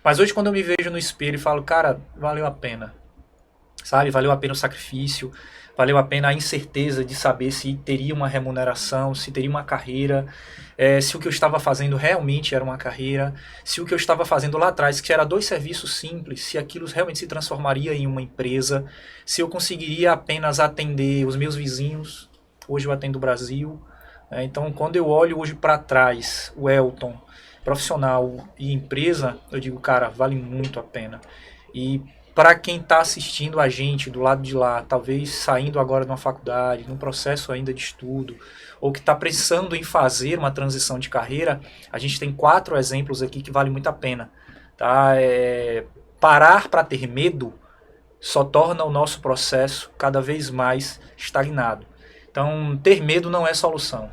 mas hoje quando eu me vejo no espelho e falo, cara, valeu a pena. sabe? Valeu a pena o sacrifício, valeu a pena a incerteza de saber se teria uma remuneração, se teria uma carreira, se o que eu estava fazendo realmente era uma carreira, se o que eu estava fazendo lá atrás, que era 2 serviços simples, se aquilo realmente se transformaria em uma empresa, se eu conseguiria apenas atender os meus vizinhos. Hoje eu atendo o Brasil. Então, quando eu olho hoje para trás, o Elton, profissional e empresa, eu digo, cara, vale muito a pena. E para quem está assistindo a gente do lado de lá, talvez saindo agora de uma faculdade, num processo ainda de estudo, ou que está pensando em fazer uma transição de carreira, a gente tem 4 exemplos aqui que vale muito a pena. Tá? Parar para ter medo só torna o nosso processo cada vez mais estagnado. Então, ter medo não é solução.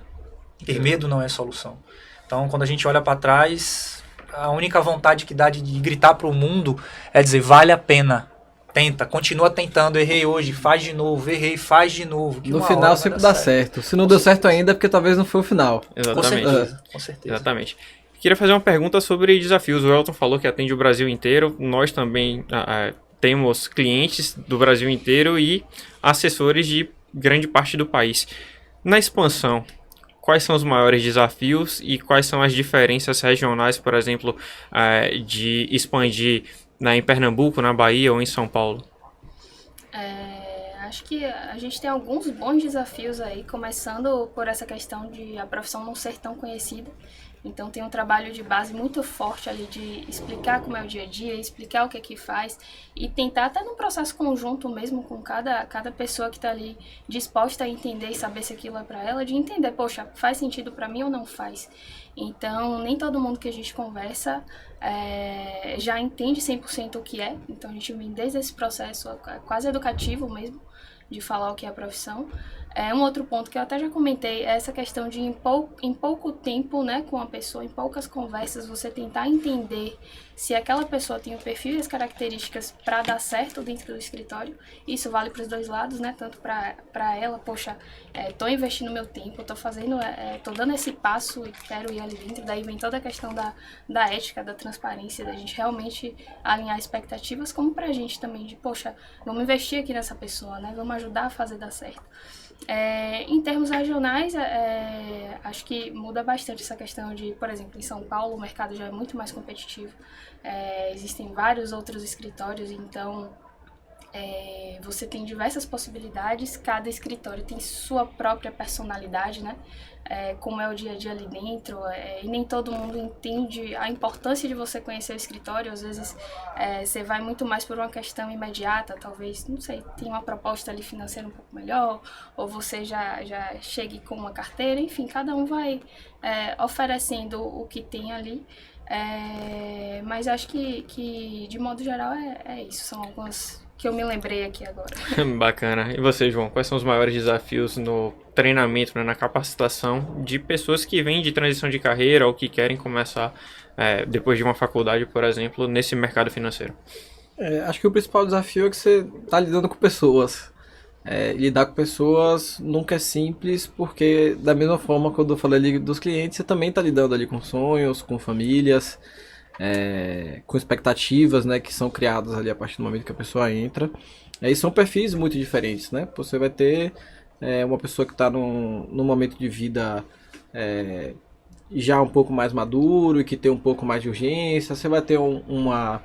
Ter medo não é solução. Então, quando a gente olha para trás, a única vontade que dá de gritar para o mundo é dizer, vale a pena. Tenta, continua tentando, errei hoje, faz de novo, errei, faz de novo. No final sempre dá certo. Se não deu certo ainda é porque talvez não foi o final. Exatamente. Com certeza. Exatamente. Queria fazer uma pergunta sobre desafios. O Elton falou que atende o Brasil inteiro. Nós também temos clientes do Brasil inteiro e assessores de grande parte do país. Na expansão, quais são os maiores desafios e quais são as diferenças regionais, por exemplo, de expandir em Pernambuco, na Bahia ou em São Paulo? Acho que a gente tem alguns bons desafios aí, começando por essa questão de a profissão não ser tão conhecida. Então tem um trabalho de base muito forte ali de explicar como é o dia a dia, explicar o que é que faz e tentar até num processo conjunto mesmo com cada pessoa que está ali disposta a entender e saber se aquilo é para ela, de entender, poxa, faz sentido para mim ou não faz. Então nem todo mundo que a gente conversa já entende 100% o que é, então a gente vem desde esse processo quase educativo mesmo, de falar o que é a profissão. Um outro ponto que eu até já comentei é essa questão de em pouco tempo, né, com a pessoa, em poucas conversas, você tentar entender se aquela pessoa tem o perfil e as características para dar certo dentro do escritório. Isso vale para os dois lados, né, tanto para ela, poxa, tô investindo meu tempo, tô dando esse passo e quero ir ali dentro. Daí vem toda a questão da ética, da transparência, da gente realmente alinhar expectativas, como para a gente também, de poxa, vamos investir aqui nessa pessoa, né, vamos ajudar a fazer dar certo. Em termos regionais, acho que muda bastante essa questão de, por exemplo, em São Paulo o mercado já é muito mais competitivo, existem vários outros escritórios, então você tem diversas possibilidades, cada escritório tem sua própria personalidade, né? Como é o dia a dia ali dentro, e nem todo mundo entende a importância de você conhecer o escritório. Às vezes você vai muito mais por uma questão imediata, talvez, não sei, tem uma proposta ali financeira um pouco melhor, ou você já chegue com uma carteira, enfim, cada um vai oferecendo o que tem ali. Mas acho que de modo geral é isso, são algumas que eu me lembrei aqui agora. Bacana. E você, João, quais são os maiores desafios no treinamento, né, na capacitação de pessoas que vêm de transição de carreira ou que querem começar depois de uma faculdade, por exemplo, nesse mercado financeiro? Acho que o principal desafio é que você está lidando com pessoas. Lidar com pessoas nunca é simples, porque da mesma forma que eu falei ali dos clientes, você também está lidando ali com sonhos, com famílias, com expectativas, né, que são criadas ali a partir do momento que a pessoa entra. E são perfis muito diferentes, né? Você vai ter uma pessoa que está num momento de vida já um pouco mais maduro e que tem um pouco mais de urgência. Você vai ter uma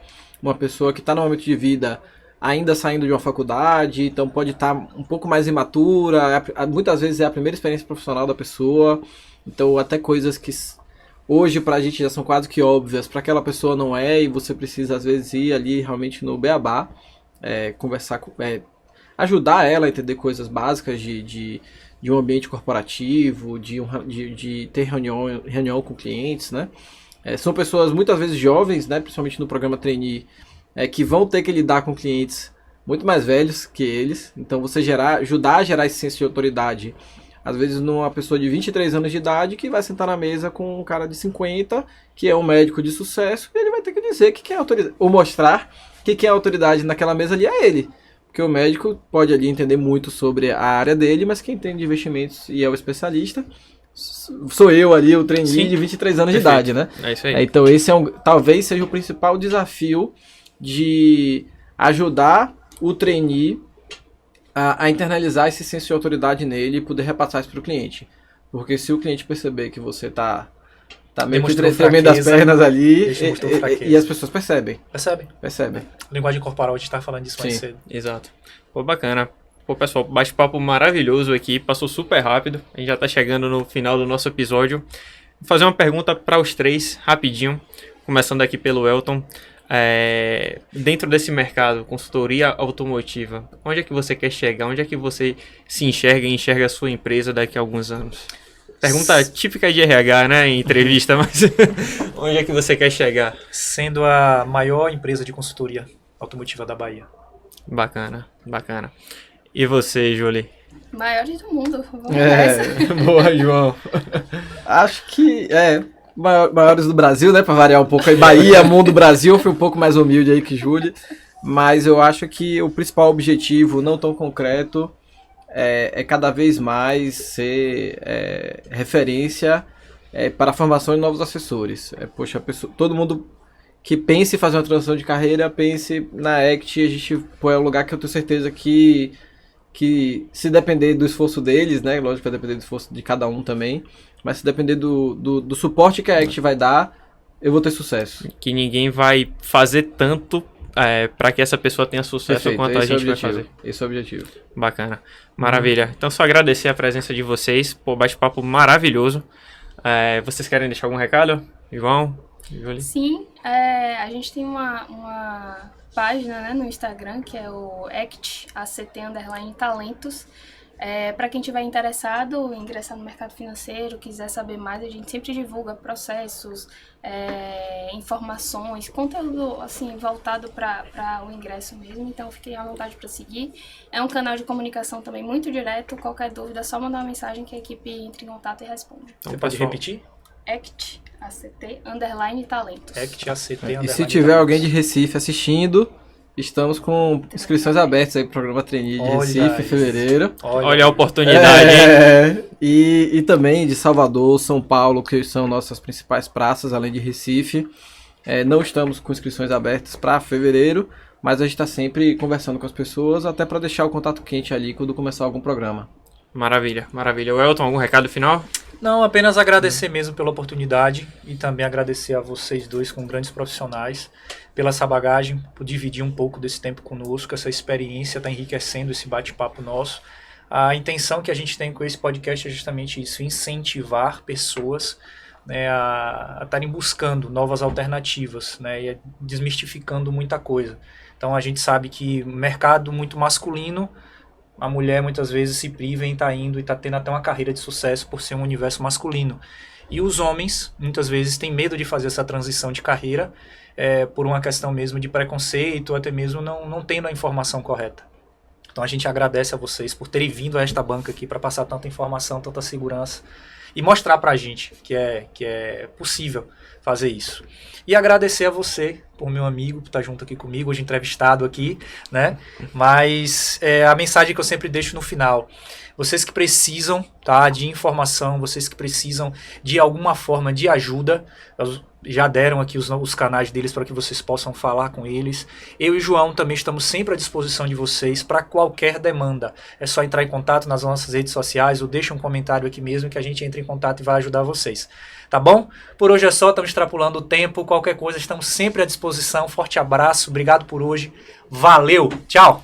pessoa que está num momento de vida ainda saindo de uma faculdade, então pode estar um pouco mais imatura, muitas vezes é a primeira experiência profissional da pessoa, então até coisas que hoje pra gente já são quase que óbvias, para aquela pessoa não é, e você precisa às vezes ir ali realmente no beabá, conversar com, ajudar ela a entender coisas básicas de um ambiente corporativo, de ter reunião com clientes, né? São pessoas muitas vezes jovens, né, principalmente no programa Trainee, que vão ter que lidar com clientes muito mais velhos que eles. Então você ajudar a gerar esse senso de autoridade, às vezes numa pessoa de 23 anos de idade que vai sentar na mesa com um cara de 50, que é um médico de sucesso, e ele vai ter que dizer que é autoridade, ou mostrar que é a autoridade naquela mesa ali é ele. Porque o médico pode ali entender muito sobre a área dele, mas quem entende de investimentos e é o especialista sou eu ali, o trainee de 23 anos de idade, né? É isso aí. Então esse talvez seja o principal desafio de ajudar o trainee a internalizar esse senso de autoridade nele e poder repassar isso para o cliente. Porque se o cliente perceber que você tá meio que tremendo as pernas ali, e as pessoas percebem. Percebem. Linguagem corporal, a gente tá falando disso mais cedo. Exato. Pô, bacana. Pô, pessoal, bate-papo maravilhoso aqui, passou super rápido. A gente já tá chegando no final do nosso episódio. Vou fazer uma pergunta para os três, rapidinho. Começando aqui pelo Elton. Dentro desse mercado, consultoria automotiva, onde é que você quer chegar? Onde é que você se enxerga e enxerga a sua empresa daqui a alguns anos? Pergunta típica de RH, né, em entrevista, mas onde é que você quer chegar? Sendo a maior empresa de consultoria automotiva da Bahia. Bacana. E você, Jolie? Maiores do mundo. Vamos nessa. Boa, João. Acho que maiores do Brasil, né, para variar um pouco aí. Bahia, mundo, Brasil, eu fui um pouco mais humilde aí que Júlia, mas eu acho que o principal objetivo, não tão concreto, é cada vez mais ser referência para a formação de novos assessores. Todo mundo que pense em fazer uma transição de carreira, pense na ACT. A gente é um lugar que eu tenho certeza que se depender do esforço deles, né, lógico que vai depender do esforço de cada um também, mas se depender do suporte que a ACT vai dar, eu vou ter sucesso. Que ninguém vai fazer tanto para que essa pessoa tenha sucesso. Perfeito, quanto a gente vai fazer. Esse é o objetivo. Bacana. Maravilha. Então, só agradecer a presença de vocês. Pô, bate-papo maravilhoso. Vocês querem deixar algum recado? João? Julie? Sim. A gente tem uma página, né, no Instagram, que é o ACT_talentos. Para quem estiver interessado em ingressar no mercado financeiro, quiser saber mais, a gente sempre divulga processos, informações, conteúdo assim voltado para o ingresso mesmo, então fiquem à vontade para seguir. É um canal de comunicação também muito direto, qualquer dúvida é só mandar uma mensagem que a equipe entra em contato e responde. Você pode repetir? ACT_talentos. E se tiver alguém de Recife assistindo, estamos com inscrições abertas aí pro programa Trainee de Recife em fevereiro. Olha a oportunidade, hein? E também de Salvador, São Paulo, que são nossas principais praças, além de Recife. Não estamos com inscrições abertas para fevereiro, mas a gente está sempre conversando com as pessoas, até para deixar o contato quente ali quando começar algum programa. Maravilha. O Elton, algum recado final? Não, apenas agradecer mesmo pela oportunidade e também agradecer a vocês dois como grandes profissionais pela essa bagagem, por dividir um pouco desse tempo conosco. Essa experiência está enriquecendo esse bate-papo nosso. A intenção que a gente tem com esse podcast é justamente isso, incentivar pessoas, né, a estarem buscando novas alternativas, né, e desmistificando muita coisa. Então a gente sabe que mercado muito masculino, a mulher muitas vezes se priva em estar indo e está tendo até uma carreira de sucesso por ser um universo masculino. E os homens, muitas vezes, têm medo de fazer essa transição de carreira por uma questão mesmo de preconceito, ou até mesmo não tendo a informação correta. Então a gente agradece a vocês por terem vindo a esta banca aqui para passar tanta informação, tanta segurança e mostrar para a gente que é possível fazer isso. E agradecer a você, por meu amigo, por estar junto aqui comigo, hoje entrevistado aqui, né? Mas a mensagem que eu sempre deixo no final: vocês que precisam, tá, de informação, vocês que precisam de alguma forma de ajuda, já deram aqui os canais deles para que vocês possam falar com eles. Eu e o João também estamos sempre à disposição de vocês para qualquer demanda. É só entrar em contato nas nossas redes sociais ou deixa um comentário aqui mesmo que a gente entra em contato e vai ajudar vocês. Tá bom? Por hoje é só, estamos extrapolando o tempo. Qualquer coisa, estamos sempre à disposição. Forte abraço, obrigado por hoje. Valeu, tchau!